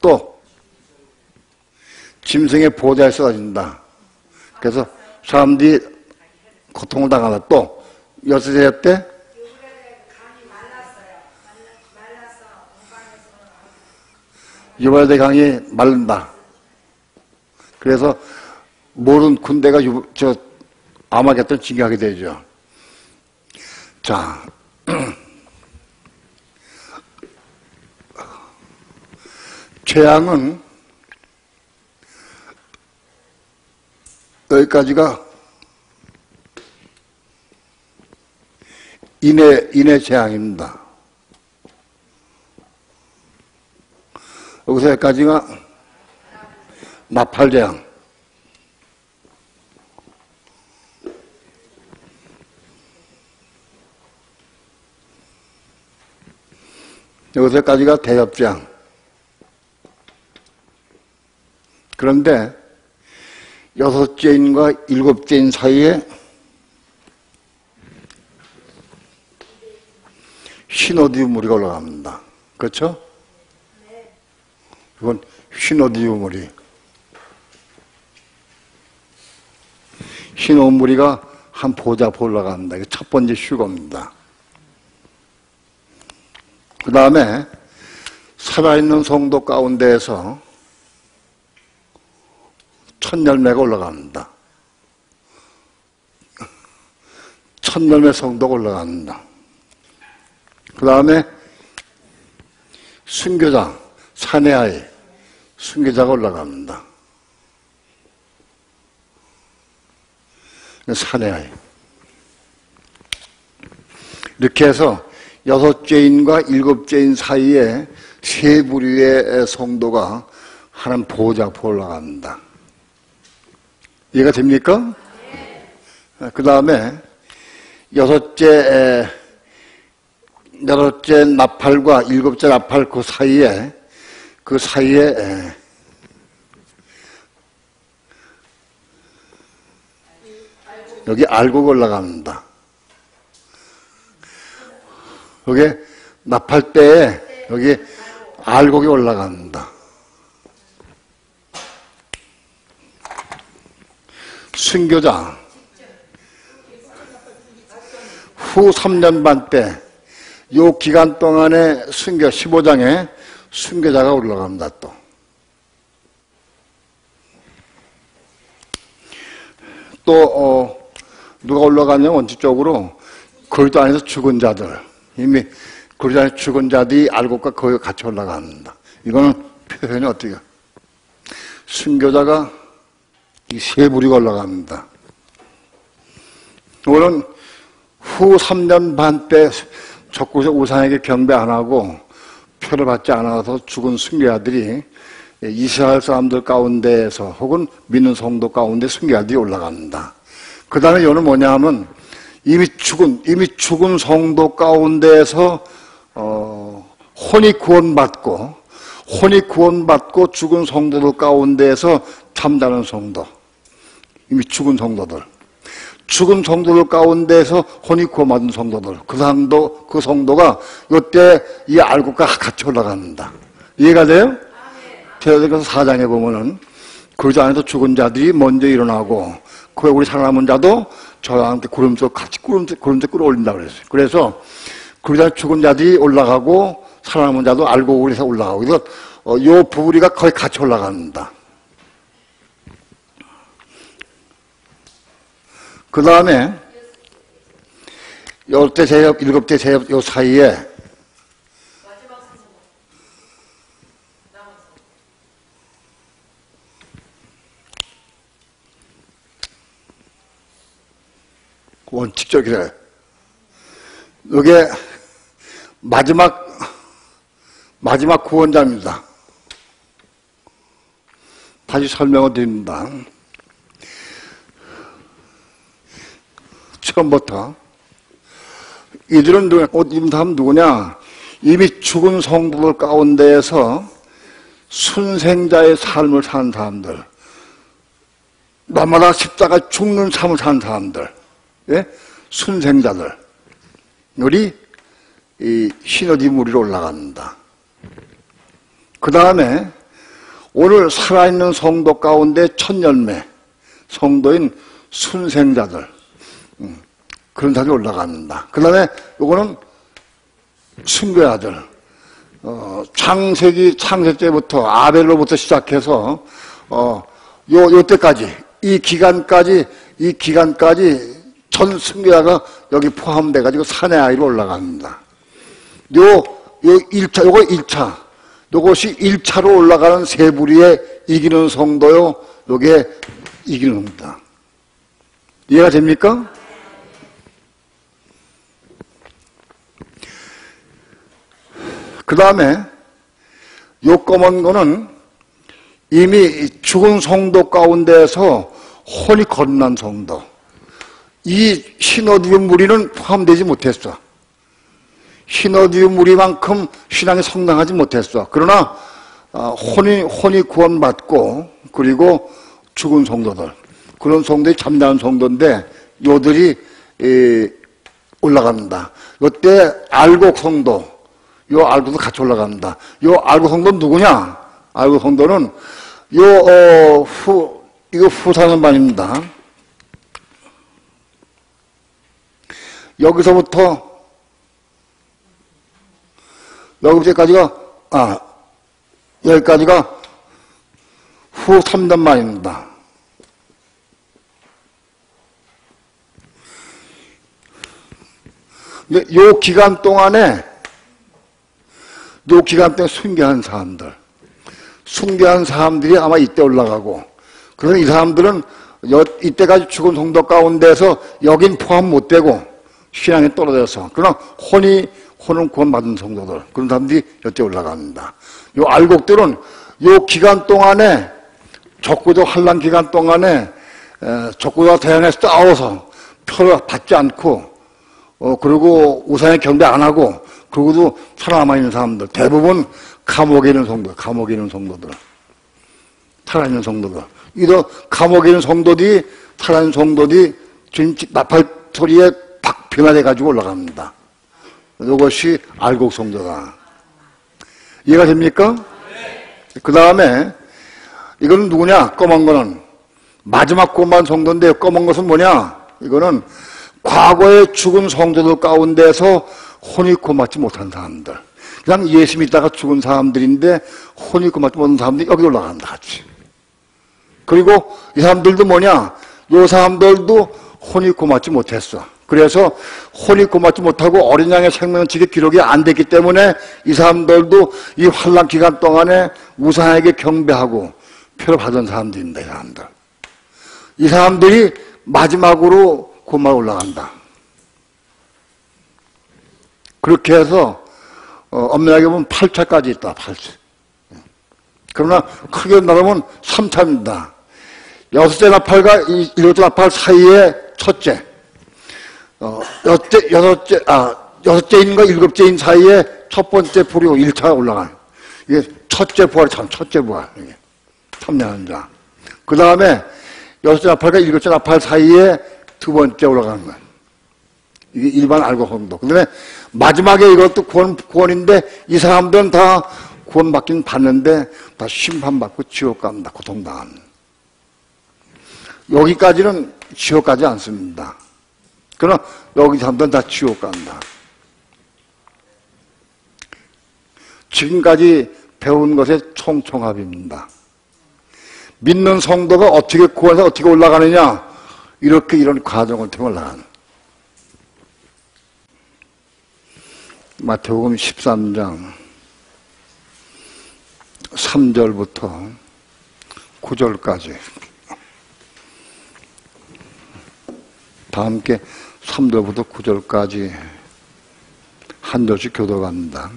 또 짐승의 보좌에 쏟아진다. 그래서 사람들이 고통을 당한다. 또 여섯째 대접 때 유발대 강이 마른다. 그래서 모든 군대가 아마겟돈 징계하게 되죠. 자, 재앙은 여기까지가 인해 재앙입니다. 여기서 여기까지가 나팔재앙. 여기서 여기까지가 대접재앙. 그런데 여섯째 인과 일곱째 인 사이에 신오디움 무리가 올라갑니다. 그렇죠? 이건 신오디움 무리. 신오디움 무리가 한 보좌 앞에 올라갑니다. 이게 첫 번째 휴거입니다. 그 다음에 살아있는 성도 가운데에서 첫 열매가 올라갑니다. 첫 열매 성도가 올라갑니다. 그 다음에 순교자, 사내아이, 순교자가 올라갑니다. 사내아이. 이렇게 해서 여섯째 인과 일곱째 인 사이에 세 부류의 성도가 하나님 보좌 앞에 올라갑니다. 이해가 됩니까? 그 다음에 여섯째 나팔과 일곱째 나팔 그 사이에 여기 알곡이 올라갑니다. 여기 나팔 때에 여기 알곡이 올라갑니다. 순교자 후 3년 반 때 요 기간 동안에 순교 15장에 순교자가 올라갑니다. 또 누가 올라가냐면 원칙적으로 거기도 안에서 죽은 자들, 이미 거기도 안에서 죽은 자들이 알곡과 거기 같이 올라갑니다. 이거는 표현이 어떻게 순교자가 이 세 부류가 올라갑니다. 이거는 후 3년 반 때 적구적 우상에게 경배 안 하고 표를 받지 않아서 죽은 순교자들이 이스라엘 사람들 가운데에서 혹은 믿는 성도 가운데 순교자들이 올라갑니다. 그 다음에 이거는 뭐냐 하면 이미 죽은 성도 가운데에서 혼이 구원받고 죽은 성도들 가운데에서 잠자는 성도, 이미 죽은 성도들 가운데서 혼이 구원받은 성도들, 그 성도가 이때 이 알곡과 같이 올라갑니다. 이해가 돼요? 제사도서 4장에 보면은 그 안에서 죽은 자들이 먼저 일어나고 그 우리 살아남은 자도 저와 함께 같이 구름서 끌어올린다고 그랬어요. 그래서 그 안에 죽은 자들이 올라가고 살아남은 자도 알곡을 해서 올라가고, 그래서 요 부부리가 거의 같이 올라갑니다. 그 다음에 10대 제협, 7대 제협 요 사이에 원칙적이래. 이게 마지막 구원자입니다. 다시 설명을 드립니다. 처음부터 이들은 옷 입은 사람 누구냐? 이미 죽은 성도들 가운데에서 순생자의 삶을 사는 사람들, 날마다 십자가 죽는 삶을 사는 사람들, 예? 순생자들, 우리 이 시너지 무리로 올라갑니다. 그 다음에 오늘 살아있는 성도 가운데 첫 열매 성도인 순생자들, 그런 사람이 올라갑니다. 그 다음에 요거는 순교자들, 창세기 때부터 아벨로부터 시작해서 요때까지 이 기간까지 전 순교자가 여기 포함돼 가지고 사내 아이로 올라갑니다. 요거 1차, 요것이 1차로 올라가는 세 부리에 이기는 성도요, 요게 이기는 성도다. 이해가 됩니까? 그 다음에 요 검은 거는 이미 죽은 성도 가운데서 혼이 거듭난 성도, 이 시너디움 무리는 포함되지 못했어. 시너디움 무리만큼 신앙이 성장하지 못했어. 그러나 혼이 구원받고 그리고 죽은 성도들, 그런 성도들이 잠자는 성도인데 요들이 올라갑니다. 이때 알곡 성도, 요 알곡도 같이 올라갑니다. 요 알곡 성도는 누구냐? 알곡 성도는 이거 후사는반입니다. 여기까지가 후 3단만입니다. 요 기간 동안에 순교한 사람들이 아마 이때 올라가고, 그래서 이 사람들은 이때까지 죽은 성도 가운데서 여긴 포함 못 되고 신앙이 떨어져서, 그러나 혼은 구원받은 성도들, 그런 사람들이 이때 올라갑니다. 요 알곡들은 요 기간 동안에 적구도 환란 기간 동안에 적구가 대항해서 싸워서 표를 받지 않고 그리고 우상에 경배 안 하고 그러고도 살아남아 있는 사람들, 대부분 감옥에 있는 성도들, 살아있는 성도들. 이런 감옥에 있는 성도들이, 살아있는 성도들이 지금 나팔 소리에 팍 변화돼가지고 올라갑니다. 이것이 알곡 성도다. 이해가 됩니까? 그 다음에 이거는 누구냐? 검은 거는 마지막 구원받은 성도인데, 검은 것은 뭐냐? 이거는 과거에 죽은 성도들 가운데서 혼이 구원받지 못한 사람들, 그냥 예수 믿다가 죽은 사람들인데 혼이 구원받지 못한 사람들이 여기 올라간다 같이. 그리고 이 사람들도 뭐냐? 이 사람들도 혼이 구원받지 못했어. 그래서 혼이 구원받지 못하고 어린 양의 생명책이 기록이 안 됐기 때문에 이 사람들도 이 환난 기간 동안에 우상에게 경배하고 표를 받은 사람들입니다. 이 사람들이 마지막으로 구원만 올라간다. 그렇게 해서 엄밀하게 보면 8차까지 있다. 8차. 그러나 크게 말하면 3차입니다. 6째 나팔과 7째 나팔 사이에 첫째, 6째인과 7째인 사이에 첫 번째 불이 1차가 올라가요. 이게 첫째 부활이 참, 첫째 부활. 이게 참여하는 자. 그 다음에 6째 나팔과 7째 나팔 사이에 두 번째 올라가는 거예요. 이게 일반 알곡 성도. 그 다음에 마지막에 이것도 구원인데 이 사람들은 다 구원받긴 받는데 다 심판받고 지옥 갑니다. 고통당하는. 여기까지는 지옥 가지 않습니다. 그러나 여기 사람들은 다 지옥 간다. 지금까지 배운 것의 총총합입니다. 믿는 성도가 어떻게 구원해서 어떻게 올라가느냐? 이렇게 이런 과정을 통해 마태복음 13장 3절부터 9절까지 다 함께 3절부터 9절까지 한 절씩 교도합니다.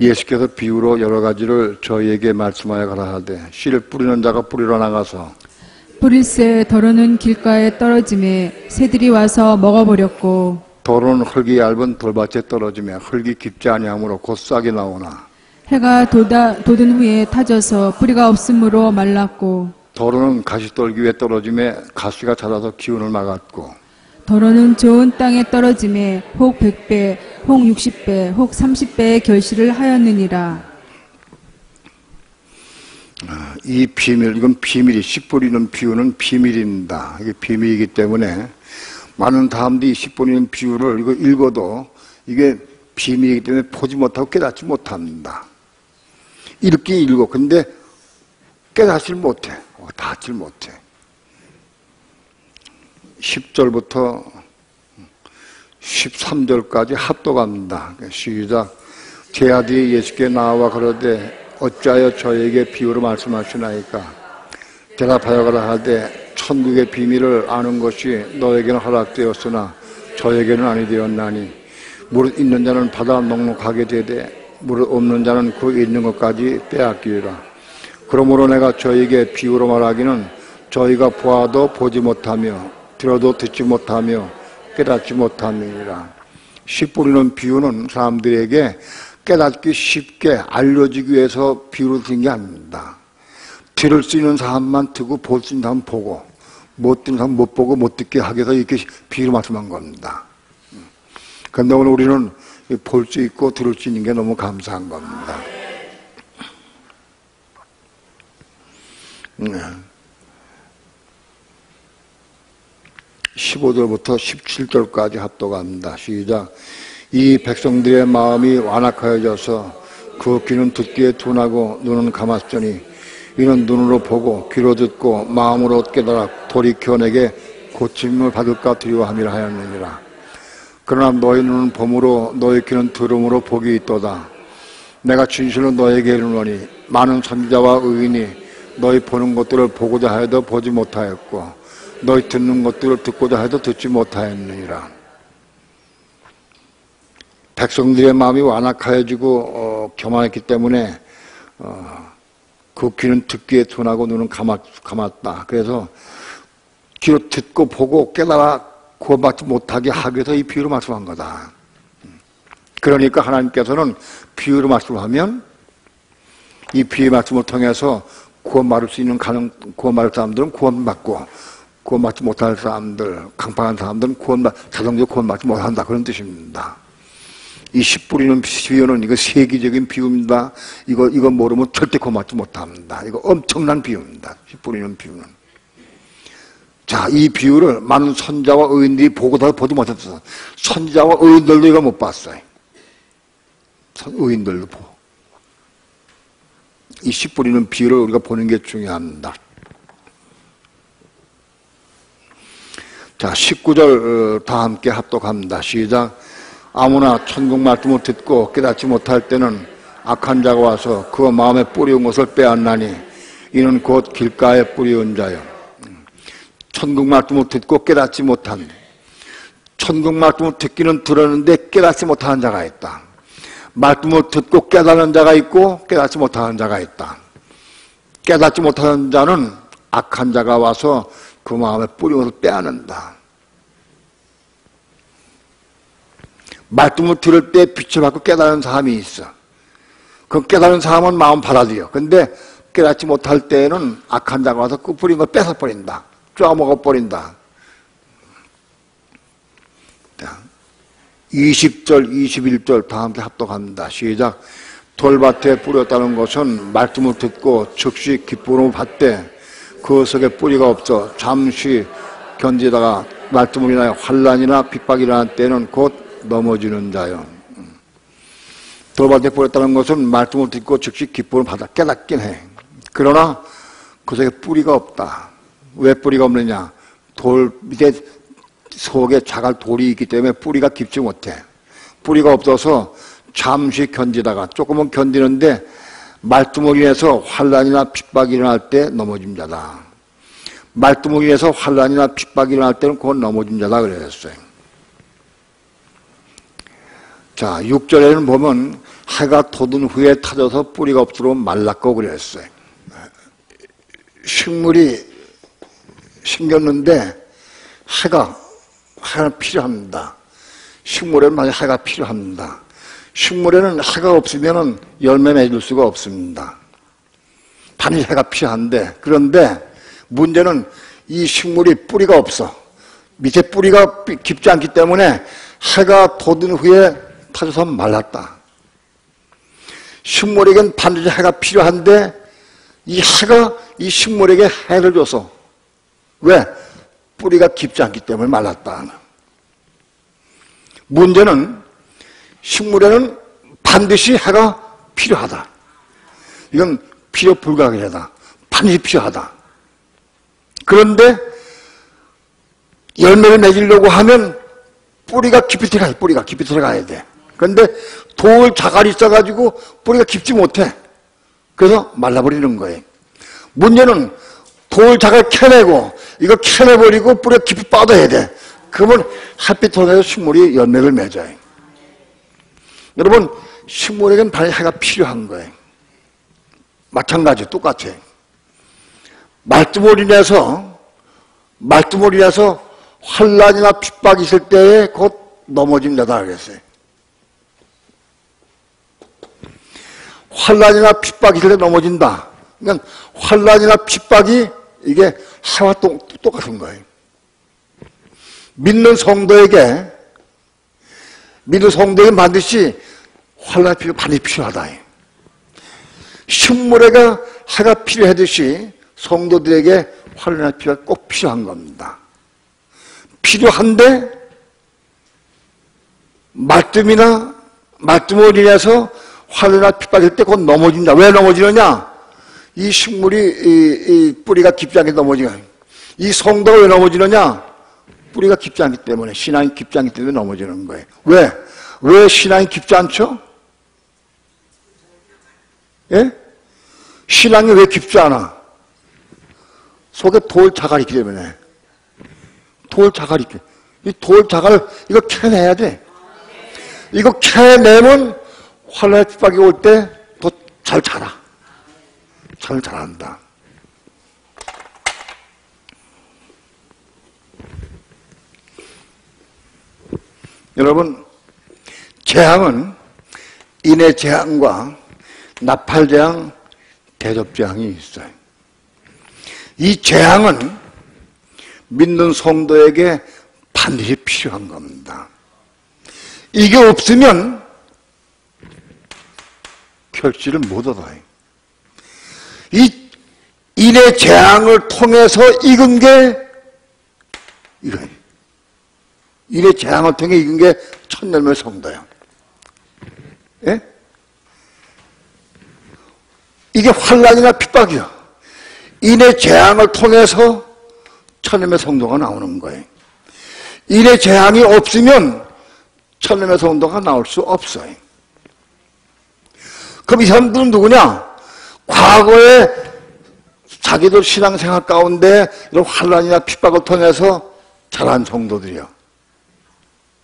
예수께서 비유로 여러 가지를 저희에게 말씀하여 가라하되 씨를 뿌리는 자가 뿌리러 나가서 뿌릴새 더러는 길가에 떨어짐에 새들이 와서 먹어버렸고 더러는 흙이 얇은 돌밭에 떨어지며 흙이 깊지 아니하므로 곧 싹이 나오나 해가 돋은 후에 타져서 뿌리가 없으므로 말랐고 더러는 가시떨기 위에 떨어짐에 가시가 자라서 기운을 막았고 더러는 좋은 땅에 떨어짐에 혹 100배, 혹 60배, 혹 30배의 결실을 하였느니라. 이 비밀, 이건 비밀이, 씨 뿌리는 비유는 비밀입니다. 이게 비밀이기 때문에 많은 사람들이 씨 뿌리는 비유를 이거 읽어도 이게 비밀이기 때문에 보지 못하고 깨닫지 못합니다. 읽긴 읽어. 근데 깨닫질 못해. 닿질 못해. 10절부터 13절까지 합독합니다. 시작. 제 아들이 예수께 나와 그러되 어찌하여 저에게 비유로 말씀하시나이까? 대답하여 가라하되 천국의 비밀을 아는 것이 너에게는 허락되었으나 저에게는 아니 되었나니 무릇 있는 자는 받아 넉넉하게 되되 무릇 없는 자는 그 있는 것까지 빼앗기리라. 그러므로 내가 저에게 비유로 말하기는 저희가 보아도 보지 못하며 들어도 듣지 못하며 깨닫지 못함이니라. 씨 뿌리는 비유는 사람들에게 깨닫기 쉽게 알려지기 위해서 비유를 든 게 아닙니다. 들을 수 있는 사람만 듣고 볼 수 있는 사람 보고 못 듣는 사람 못 보고 못 듣게 하기 위해서 이렇게 비유로 말씀한 겁니다. 그런데 오늘 우리는 볼 수 있고 들을 수 있는 게 너무 감사한 겁니다. 15절부터 17절까지 합독합니다. 시작. 이 백성들의 마음이 완악하여져서 그 귀는 듣기에 둔하고 눈은 감았으니 이는 눈으로 보고 귀로 듣고 마음으로 깨달아 돌이켜 내게 고침을 받을까 두려워함이라 하였느니라. 그러나 너희 눈은 봄으로 너희 귀는 들음으로 복이 있도다. 내가 진실로 너에게 이르노니 많은 선지자와 의인이 너희 보는 것들을 보고자 하여도 보지 못하였고 너희 듣는 것들을 듣고자 해도 듣지 못하였느니라. 백성들의 마음이 완악하여지고 교만했기 때문에 그 귀는 듣기에 둔하고 눈은 감았다. 그래서 귀로 듣고 보고 깨달아 구원받지 못하게 하기 위해서 이 비유로 말씀한 거다. 그러니까 하나님께서는 비유로 말씀하면 이 비유의 말씀을 통해서 구원받을 수 있는 구원받을 사람들은 구원받고 구원받지 못할 사람들, 강팍한 사람들은 자동적으로 구원받지 못한다. 그런 뜻입니다. 이 씨 뿌리는 비유는 이거 세계적인 비유입니다. 이거 모르면 절대 구원받지 못합니다. 이거 엄청난 비유입니다. 씨 뿌리는 비유는. 자, 이 비유를 많은 선자와 의인들이 보고도 보지 못했어. 선자와 의인들도 이거 못 봤어요. 의인들도 보고. 이 씨 뿌리는 비유를 우리가 보는 게 중요합니다. 자, 19절 다 함께 합독합니다. 시작. 아무나 천국 말씀을 듣고 깨닫지 못할 때는 악한 자가 와서 그 마음에 뿌리운 것을 빼앗나니 이는 곧 길가에 뿌리운 자요. 천국 말씀을 듣고 깨닫지 못한, 천국 말씀을 듣기는 들었는데 깨닫지 못하는 자가 있다. 말씀을 듣고 깨닫는 자가 있고 깨닫지 못하는 자가 있다. 깨닫지 못하는 자는 악한 자가 와서 그 마음에 뿌리운 것을 빼앗는다. 말씀을 들을 때 빛을 받고 깨달은 사람이 있어. 그 깨달은 사람은 마음 받아들여. 근데 깨닫지 못할 때에는 악한 자가 와서 그 뿌린 걸 뺏어버린다. 쪼아먹어버린다. 20절, 21절 다 함께 합독합니다. 시작. 돌밭에 뿌렸다는 것은 말씀을 듣고 즉시 기쁨을 받되 그 속에 뿌리가 없어 잠시 견디다가 말씀으로 인하여 환난이나 핍박이 일어날 때는 곧 넘어지는 자요. 돌밭에 뿌렸다는 것은 말씀을 듣고 즉시 기쁨을 받아 깨닫긴 해. 그러나 그 속에 뿌리가 없다. 왜 뿌리가 없느냐? 돌 밑에 속에 자갈 돌이 있기 때문에 뿌리가 깊지 못해. 뿌리가 없어서 잠시 견디다가 조금은 견디는데 말두목이 인해서 환란이나 핍박이 일어날 때 넘어진 자다. 말두목이 인해서 환란이나 핍박이 일어날 때는 그건 넘어진 자다 그랬어요. 자, 6절에는 보면 해가 돋은 후에 타져서 뿌리가 없도록 말랐고 그랬어요. 식물이 생겼는데 해가 필요합니다. 식물에는 만약 해가 필요합니다. 식물에는 해가 없으면 열매 맺을 수가 없습니다. 반드시 해가 필요한데, 그런데 문제는 이 식물이 뿌리가 없어. 밑에 뿌리가 깊지 않기 때문에 해가 돋은 후에 타져서 말랐다. 식물에겐 반드시 해가 필요한데 이 해가 이 식물에게 해를 줘서, 왜? 뿌리가 깊지 않기 때문에 말랐다. 문제는 식물에는 반드시 해가 필요하다. 이건 필요 불가결하다. 반드시 필요하다. 그런데 열매를 맺으려고 하면 뿌리가 깊이 들어가야 돼. 뿌리가 깊이 들어가야 돼. 그런데 돌 자갈이 있어가지고 뿌리가 깊지 못해. 그래서 말라버리는 거예요. 문제는 돌 자갈 캐내고 이거 캐내버리고 뿌리가 깊이 뻗어야 돼. 그러면 햇빛 통해서 식물이 열매를 맺어요. 여러분, 식물에겐 반드시 해가 필요한 거예요. 마찬가지 똑같아요. 말두목이 인해서 환란이나 핍박이 있을 때에 곧 넘어진다다 그랬어요. 환란이나 핍박이 있을 때 넘어진다. 그러니까 환란이나 핍박이 이게 해와 똑같은 거예요. 믿는 성도에게 반드시 환란이 반드시 필요하다. 식물에게 해가 필요하듯이 성도들에게 환란이 꼭 필요한 겁니다. 필요한데 말두목을 인해서 환란이나 핍박일 때 곧 넘어진다. 왜 넘어지느냐? 이 식물이 이 뿌리가 깊지 않게 넘어지는. 이 성도가 왜 넘어지느냐? 뿌리가 깊지 않기 때문에, 신앙이 깊지 않기 때문에 넘어지는 거예요. 왜? 왜 신앙이 깊지 않죠? 예? 신앙이 왜 깊지 않아? 속에 돌 자갈이 있기 때문에. 돌 자갈이 있기. 이 돌 자갈을 이거 캐내야 돼. 이거 캐내면 환란의 핍박이 올 때 더 잘 자라. 잘 자란다. 여러분, 재앙은 인해 재앙과 나팔 재앙, 대접 재앙이 있어요. 이 재앙은 믿는 성도에게 반드시 필요한 겁니다. 이게 없으면 결실을 못 얻어요. 이 인해 재앙을 통해서 익은 게 이거예요. 인해 재앙을 통해 익은 게 첫 열매 성도예요. 예? 이게 환란이나 핍박이요. 인해 재앙을 통해서 첫 열매 성도가 나오는 거예요. 인해 재앙이 없으면 첫 열매 성도가 나올 수 없어요. 그럼 이 사람들은 누구냐? 과거에 자기들 신앙생활 가운데 이런 환란이나 핍박을 통해서 자란 성도들이요.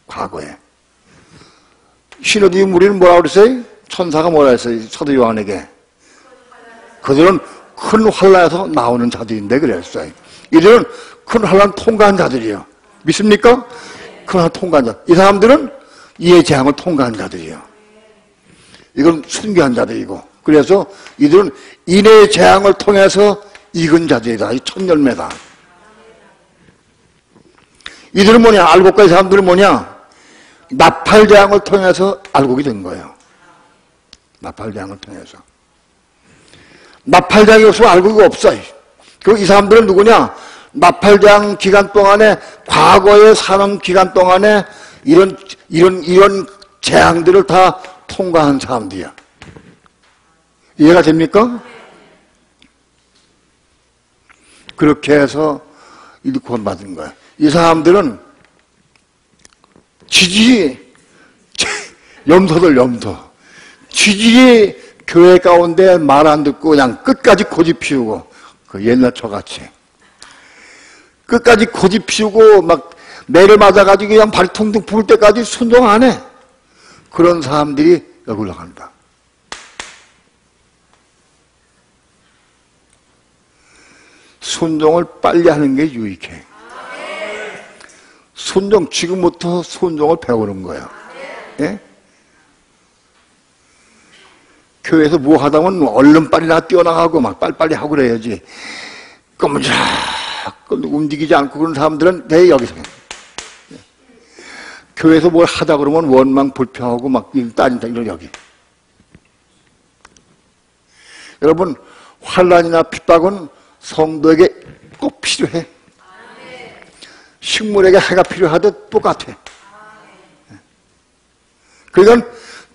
과거에. 신호디 무리는 뭐라고 그랬어요? 천사가 뭐라 했어요? 사도 요한에게. 그들은 큰 환란에서 나오는 자들인데 그랬어요. 이들은 큰 환란 통과한 자들이에요. 믿습니까? 큰 환란 통과한 자. 이 사람들은 이해 재앙을 통과한 자들이에요. 이건 순교한 자들이고. 그래서 이들은 인해의 재앙을 통해서 익은 자들이다. 이 첫 열매다. 이들은 뭐냐? 알곡과 이 사람들은 뭐냐? 나팔 재앙을 통해서 알곡이 된 거예요. 나팔 재앙을 통해서. 나팔 재앙이 없으면 알곡이 없어요. 그리고 이 사람들은 누구냐? 나팔 재앙 기간 동안에, 과거에 사는 기간 동안에 이런 재앙들을 다 통과한 사람들이야. 이해가 됩니까? 그렇게 해서 이들 구원받은 거야. 이 사람들은 지질이 염소들 염소. 지질이 교회 가운데 말 안 듣고 그냥 끝까지 고집 피우고 그 옛날 저같이 끝까지 고집 피우고 막 매를 맞아가지고 그냥 발이 퉁퉁 부을 때까지 순종 안 해. 그런 사람들이 여기 올라간다. 순종을 빨리 하는 게 유익해. 순종, 지금부터 순종을 배우는 거예요. 예? 교회에서 뭐 하다 보면 얼른 빨리 뛰어나가고 막 빨리빨리 하고 그래야지. 꼼짝 움직이지 않고 그런 사람들은 내 여기서. 교회에서 뭘 하다 그러면 원망 불평하고 막 따진다 이런 여기. 여러분 환난이나 핍박은 성도에게 꼭 필요해. 식물에게 해가 필요하듯 똑같아. 그러니까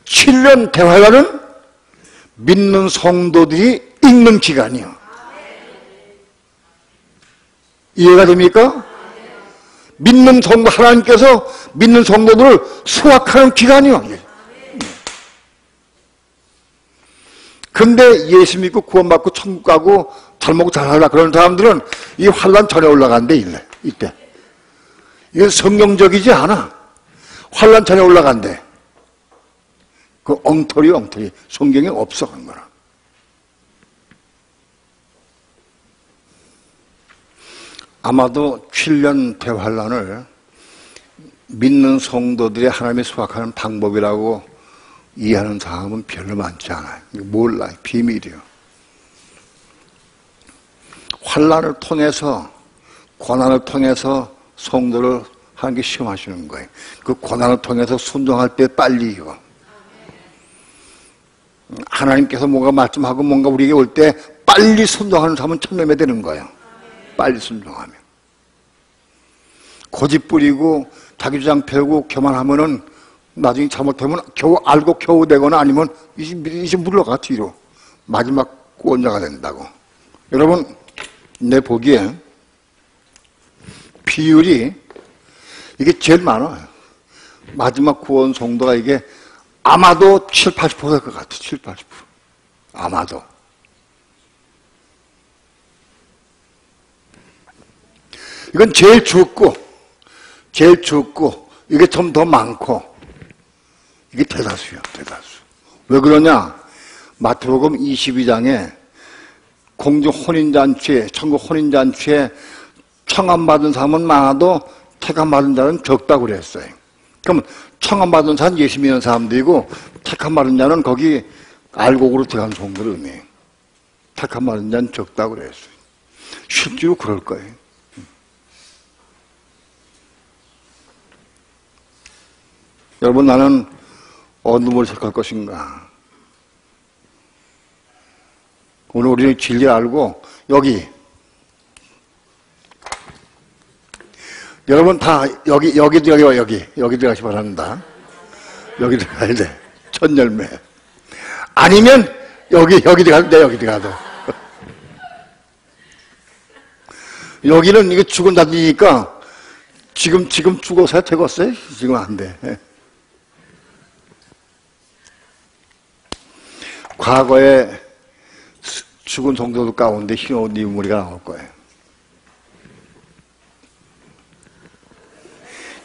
7년 대환란은 믿는 성도들이 읽는 기간이요. 이해가 됩니까? 믿는 성도, 하나님께서 믿는 성도들을 수확하는 기간이요. 근데 예수 믿고 구원받고 천국 가고 잘 먹고 잘 살라 그러는 사람들은 이 환난 전에 올라간대, 이때. 이건 성경적이지 않아. 환난 전에 올라간대. 그 엉터리. 성경에 없어, 한 거라. 아마도 7년 대환란을 믿는 성도들이 하나님이 수확하는 방법이라고 이해하는 사람은 별로 많지 않아요. 몰라요. 비밀이에요. 환란을 통해서, 고난을 통해서 성도를 하나님께 시험하시는 거예요. 그 고난을 통해서 순종할 때 빨리요. 하나님께서 뭔가 말씀하고 뭔가 우리에게 올 때 빨리 순종하는 사람은 천명이 되는 거예요. 빨리 순종하면. 고집 부리고 자기 주장 펴고 교만하면은 나중에 잘못하면 겨우 알고 겨우 되거나 아니면 이제 물러가 뒤로. 마지막 구원자가 된다고. 여러분 내 보기에 비율이 이게 제일 많아요. 마지막 구원 성도가 이게 아마도 7, 80%될 것 같아요. 7, 80%. 아마도. 이건 제일 적고 이게 좀 더 많고 이게 대다수야. 대다수. 왜 그러냐? 마태복음 22장에 공중 혼인잔치에, 천국 혼인잔치에 청함받은 사람은 많아도 택함받은 자는 적다고 그랬어요. 그러면 청함받은 자는 예수 믿는 사람들이고 택함받은 자는 거기 알곡으로 들어간 성도를 의미해요. 택함받은 자는 적다고 그랬어요. 실제로 그럴 거예요. 여러분 나는 어느 놈을 택할 것인가? 오늘 우리는 진리를 알고 여기 여러분 다 여기 들어가시 바랍니다. 여기 들어가야 돼. 첫 열매. 아니면 여기 들어가도 돼. 여기 들어가도. 여기는 이게 죽은 자들이니까 지금 죽어서 되겠어요? 지금 안 돼. 과거에 죽은 성도들 가운데 흰옷 입은 무리가 나올 거예요.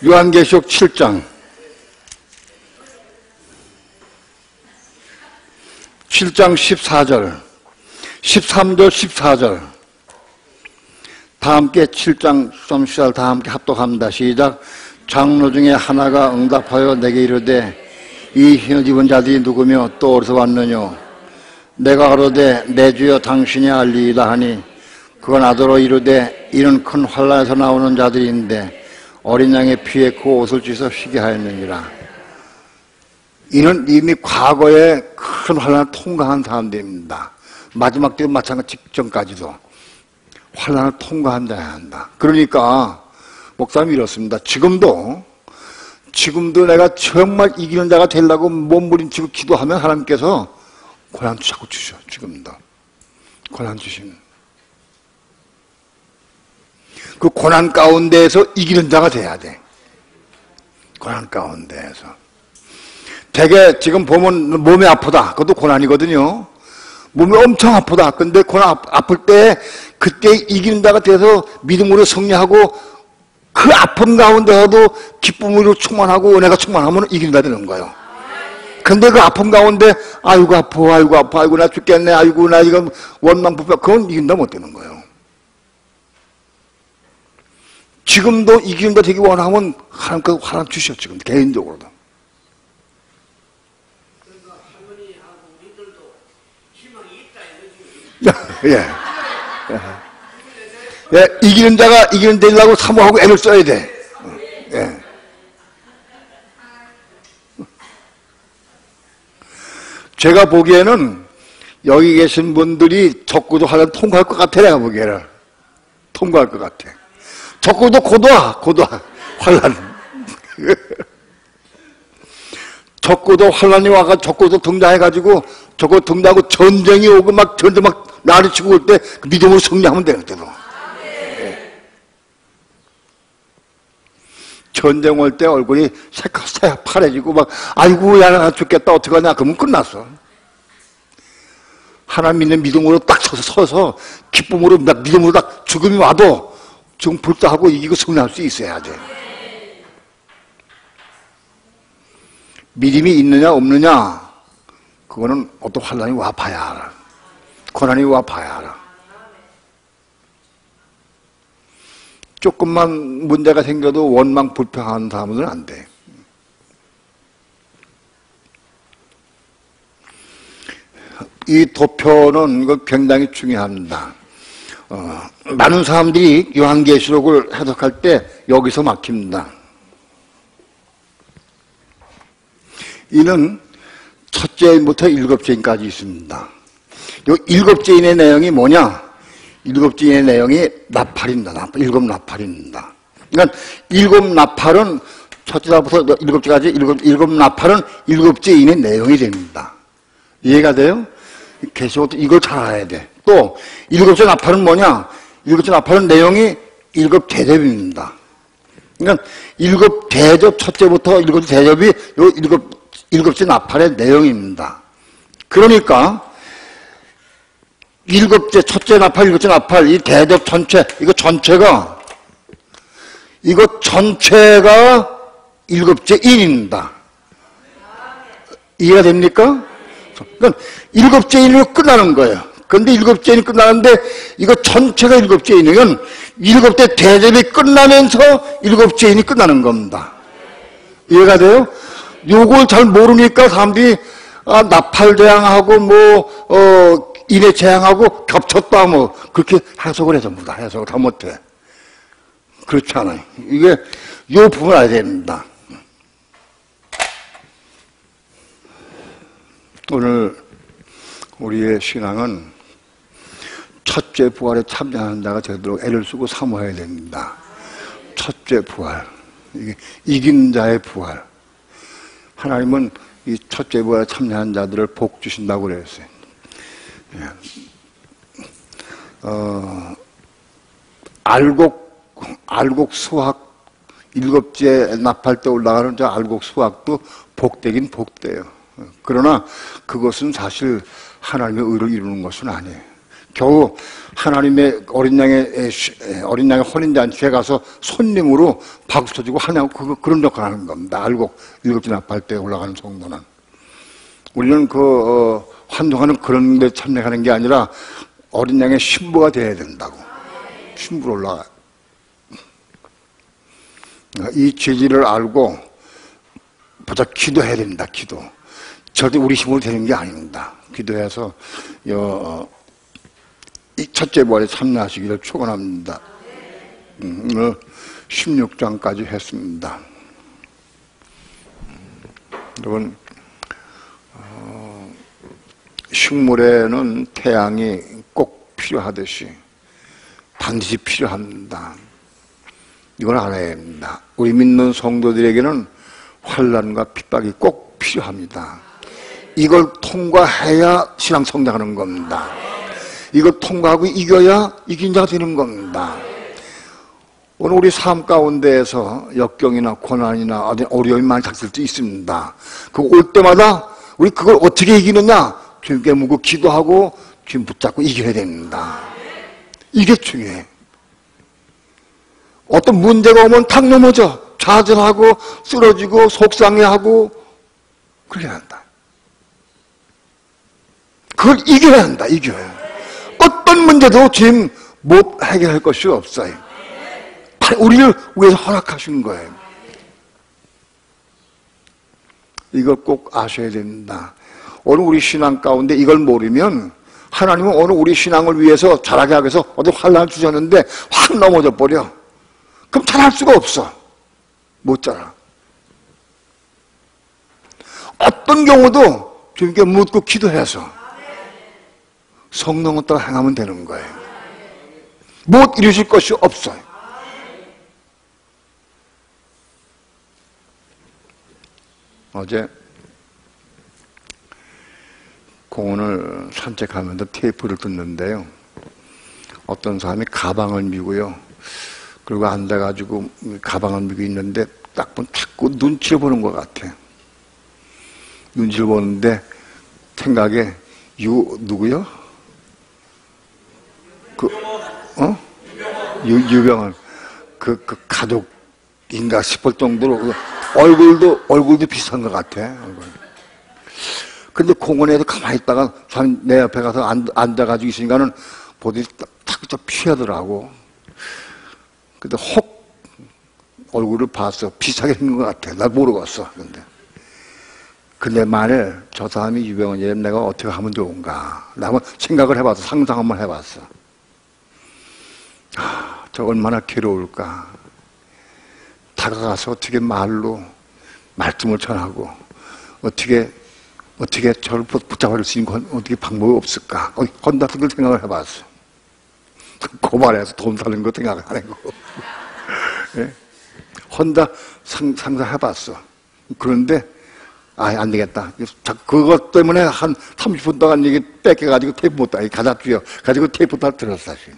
요한계시록 7장 14절 13절 14절 다 함께 7장 13절 다 함께 합독합니다. 시작. 장로 중에 하나가 응답하여 내게 이르되 이 흰옷 입은 자들이 누구며 또 어디서 왔느뇨? 내가 가로되 내 주여 당신이 알리이다 하니 그가 나더러 이르되 이는 큰 환난에서 나오는 자들인데 어린 양의 피에 그 옷을 찢어 휘게 하였느니라. 이는 이미 과거에 큰 환난을 통과한 사람들입니다. 마지막 때도 마찬가지 직전까지도 환난을 통과한다야 한다. 그러니까 목사님이 이렇습니다. 지금도 내가 정말 이기는 자가 되려고 몸부림치고 기도하면 하나님께서 고난 자꾸 주셔. 지금도 고난 주시는. 그 고난 가운데에서 이기는 자가 돼야 돼. 고난 가운데에서. 되게 지금 보면 몸이 아프다. 그것도 고난이거든요. 몸이 엄청 아프다. 근데 고난 아플 때 그때 이기는 자가 돼서 믿음으로 승리하고 그 아픔 가운데서도 기쁨으로 충만하고 은혜가 충만하면 이기는 자 되는 거예요. 근데 그 아픔 가운데 아이고 아파, 아이고 아파, 아이고 나 죽겠네, 아이고 나 이거 원망 불평, 그건 이긴다 못 되는 거예요. 지금도 이긴다 되기 원하면 하나님께서 화랑 주셔. 지금 개인적으로도. 예. 예, 이기는 자가 이기는 되려고 사모하고 애를 써야 돼. 예. 제가 보기에는 여기 계신 분들이 적고도 하나 통과할 것 같아. 내가 보기에는 통과할 것 같아. 적고도 고도화 환란. 적고도 환란이 와가 적고도 등장해가지고 적고 등장하고 전쟁이 오고 막 전쟁 막 날이 치고 올 때 믿음으로 승리하면 되거든. 전쟁 올 때 얼굴이 새파래지고 막 아이고 야 나 죽겠다 어떡하냐 그러면 끝났어. 하나님 있는 믿음으로 딱 서서 기쁨으로 믿음으로 딱 죽음이 와도 지금 불타하고 이기고 승리할 수 있어야 돼. 믿음이 있느냐 없느냐 그거는 어떤 환란이 와 봐야 알아. 고난이 와 봐야 알아. 조금만 문제가 생겨도 원망 불평하는 사람들은 안 돼. 이 도표는 이거 굉장히 중요합니다. 많은 사람들이 요한계시록을 해석할 때 여기서 막힙니다. 이는 첫째인부터 일곱째인까지 있습니다. 이 일곱째인의 내용이 뭐냐? 일곱째인의 내용이 나팔입니다. 일곱 나팔입니다. 그러니까 일곱 나팔은 첫째부터 일곱째까지 일곱 나팔은 일곱째인의 내용이 됩니다. 이해가 돼요? 계속 이걸 잘 알아야 돼. 또 일곱째 나팔은 뭐냐? 일곱째 나팔은 내용이 일곱 대접입니다. 그러니까 일곱 대접 첫째부터 일곱째 대접이 요 일곱째 나팔의 내용입니다. 그러니까 일곱째, 첫째 나팔, 일곱째 나팔, 이 대접 전체, 이거 전체가 일곱째 인입니다. 이해가 됩니까? 그러니까 일곱째 인으로 끝나는 거예요. 그런데 일곱째 인이 끝나는데 이거 전체가 일곱째 인이면 일곱째 대접이 끝나면서 일곱째 인이 끝나는 겁니다. 이해가 돼요? 요걸 잘 모르니까 사람들이 나팔 재앙하고 인의 재앙하고 겹쳤다 그렇게 해석을 해 전부 다 해석을 다 못해. 그렇지 않아요. 이게 요 부분 알아야 됩니다. 오늘 우리의 신앙은 첫째 부활에 참여하는 자가 되도록 애를 쓰고 사모해야 됩니다. 첫째 부활, 이긴 자의 부활. 하나님은 이 첫째 부활에 참여한 자들을 복 주신다고 그랬어요. 알곡 수확, 일곱째 나팔 때 올라가는 저 알곡 수확도 복되긴 복돼요. 그러나 그것은 사실 하나님의 의를 이루는 것은 아니에요. 겨우 하나님의 어린 양의 혼인잔치에 가서 손님으로 박수 쳐주고 하냐고 그런 역할을 하는 겁니다. 알곡 일곱째 나팔 때 올라가는 성도는. 우리는 환송하는 그런 데 참여하는 게 아니라 어린 양의 신부가 돼야 된다고. 신부로 올라가. 이 진리를 알고 보자 기도해야 됩니다. 기도. 절대 우리 힘으로 되는 게 아닙니다. 기도해서 이 첫째 부활에 참여하시기를 축원합니다. 16장까지 했습니다. 여러분, 식물에는 태양이 꼭 필요하듯이 반드시 필요합니다. 이걸 알아야 합니다. 우리 믿는 성도들에게는 환난과 핍박이 꼭 필요합니다. 이걸 통과해야 신앙 성장하는 겁니다. 이걸 통과하고 이겨야 이긴 자가 되는 겁니다. 오늘 우리 삶 가운데에서 역경이나 고난이나 어려움이 많이 닥칠 수 있습니다. 그 올 때마다 우리 그걸 어떻게 이기느냐? 주님께 묻고 기도하고 주님 붙잡고 이겨야 됩니다. 이게 중요해. 어떤 문제가 오면 탁 넘어져. 좌절하고 쓰러지고 속상해하고 그렇게 한다. 그걸 이겨야 한다. 이겨야. 어떤 문제도 주님 못 해결할 것이 없어요. 우리를 위해서 허락하신 거예요. 이걸 꼭 아셔야 됩니다. 오늘 우리 신앙 가운데 이걸 모르면 하나님은 오늘 우리 신앙을 위해서 잘하게 하기 위해서 어디 환란을 주셨는데 확 넘어져 버려. 그럼 잘할 수가 없어. 못 자라. 어떤 경우도 주님께 묻고 기도해서 성령을 따라 행하면 되는 거예요. 못 이루실 것이 없어요. 어제 공원을 산책하면서 테이프를 듣는데요. 어떤 사람이 가방을 미고요. 그리고 앉아가지고 가방을 미고 있는데 딱 보면 자꾸 눈치를 보는 것 같아. 눈치를 보는데 생각에 누구요? 유병헌 그 가족인가 싶을 정도로 얼굴도 비슷한 것 같아. 근데 공원에서 가만히 있다가 내 옆에 가서 앉아가지고 있으니까는 보더니 탁 피하더라고. 근데 혹 얼굴을 봤어. 비슷하게 생긴 것 같아. 나 모르겠어. 근데 만일 저 사람이 유병헌이라면 내가 어떻게 하면 좋은가. 나 한번 생각을 해봤어. 상상 한번 해봤어. 저 얼마나 괴로울까. 다가가서 어떻게 말씀을 전하고 어떻게 저를 붙잡을 수 있는 건 어떻게 방법이 없을까. 혼자서 그 생각을 해봤어. 고발해서 돈 사는 거 생각 안 하고. 예? 혼자 상상해봤어. 그런데 안 되겠다. 그것 때문에 한 30분 동안 이게 뺏겨가지고 테이프 못 따. 가자 주여. 가지고 테이프 다 들었어 사실.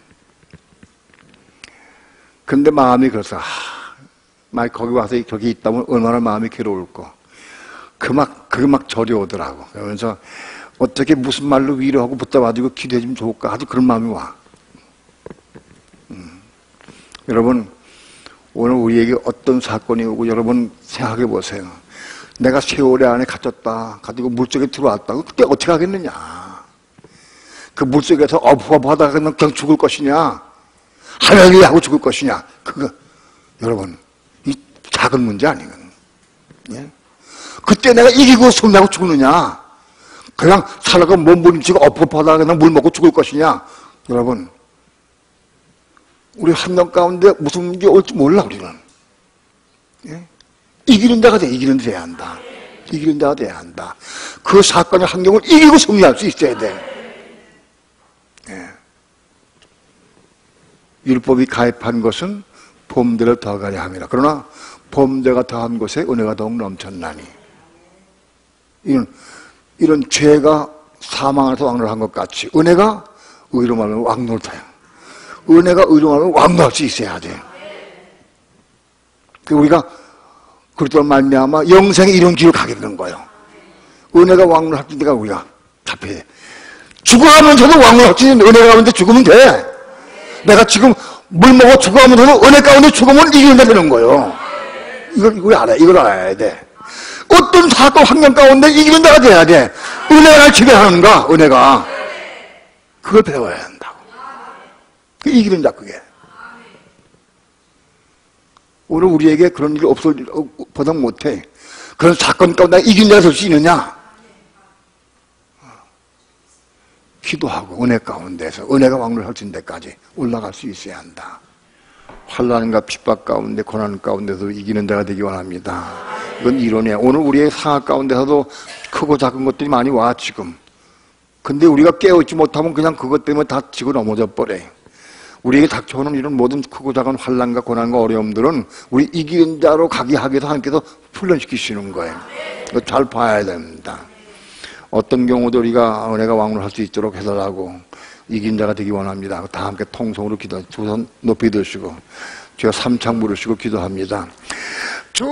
근데 마음이 그래서 막 거기 와서 거기 있다면 얼마나 마음이 괴로울까. 그게 막 저리 오더라고. 그러면서 어떻게 무슨 말로 위로하고 붙잡아주고 기도해주면 좋을까. 아주 그런 마음이 와. 여러분, 오늘 우리에게 어떤 사건이 오고 여러분 생각해 보세요. 내가 세월의 안에 갇혔다. 가지고 물속에 들어왔다. 그때 어떻게 하겠느냐. 그 물속에서 어부하다가 그냥 죽을 것이냐. 하늘이 하고 죽을 것이냐. 그거, 여러분, 이 작은 문제 아니거든. 예? 그때 내가 이기고 승리하고 죽느냐. 그냥 살아가 몸부림치고 엎어하다가 그냥 물 먹고 죽을 것이냐. 여러분, 우리 한 명 가운데 무슨 문제 올지 몰라, 우리는. 예? 이기는 자가 이기는 데 돼야 한다. 이기는 자가 돼야 한다. 그 사건의 환경을 이기고 승리할 수 있어야 돼. 예. 율법이 가입한 것은 범죄를 더하게 함이라. 그러나 범죄가 더한 곳에 은혜가 더욱 넘쳤나니. 이런 죄가 사망 안에서 왕노를 한 것 같이 은혜가 의로 말하면 왕노를 타요. 은혜가 의로 말하면 왕노할 수 있어야 돼. 우리가 그리스도로 말미암아 영생의 이런 길을 가게 되는 거예요. 은혜가 왕노할 때가 우리가 잡혀야 돼. 죽어가면서도 왕노할 수 있는 은혜가 가운데 죽으면 돼. 내가 지금 물 먹어 죽어가면서도 은혜 가운데 죽으면 이기는 되는 거예요. 이걸 알아야 돼. 어떤 사건 환경 가운데 이기는 자가 돼야 돼. 은혜가 날 지배하는가, 은혜가. 그걸 배워야 한다고. 이기는 자, 그게. 오늘 우리에게 그런 일이 없을 보다 못해. 그런 사건 가운데 이기는 자가 될 수 있느냐? 기도하고 은혜 가운데서 은혜가 왕노할 수 있는 데까지 올라갈 수 있어야 한다. 환난과 핍박 가운데 고난 가운데서 이기는 자가 되기 원합니다. 이건 이론이야. 오늘 우리의 상황 가운데서도 크고 작은 것들이 많이 와 지금. 근데 우리가 깨어있지 못하면 그냥 그것 때문에 다 지고 넘어져 버려. 우리에게 닥쳐오는 이런 모든 크고 작은 환난과 고난과 어려움들은 우리 이기는 자로 가게 하기 위해서 하나님께서 훈련시키시는 거예요. 이거 잘 봐야 됩니다. 어떤 경우도 우리가 은혜가 왕노할 수 있도록 해달라고 이긴 자가 되기 원합니다. 다 함께 통성으로 기도, 두 손 높이 드시고 제가 삼창 부르시고 기도합니다. 주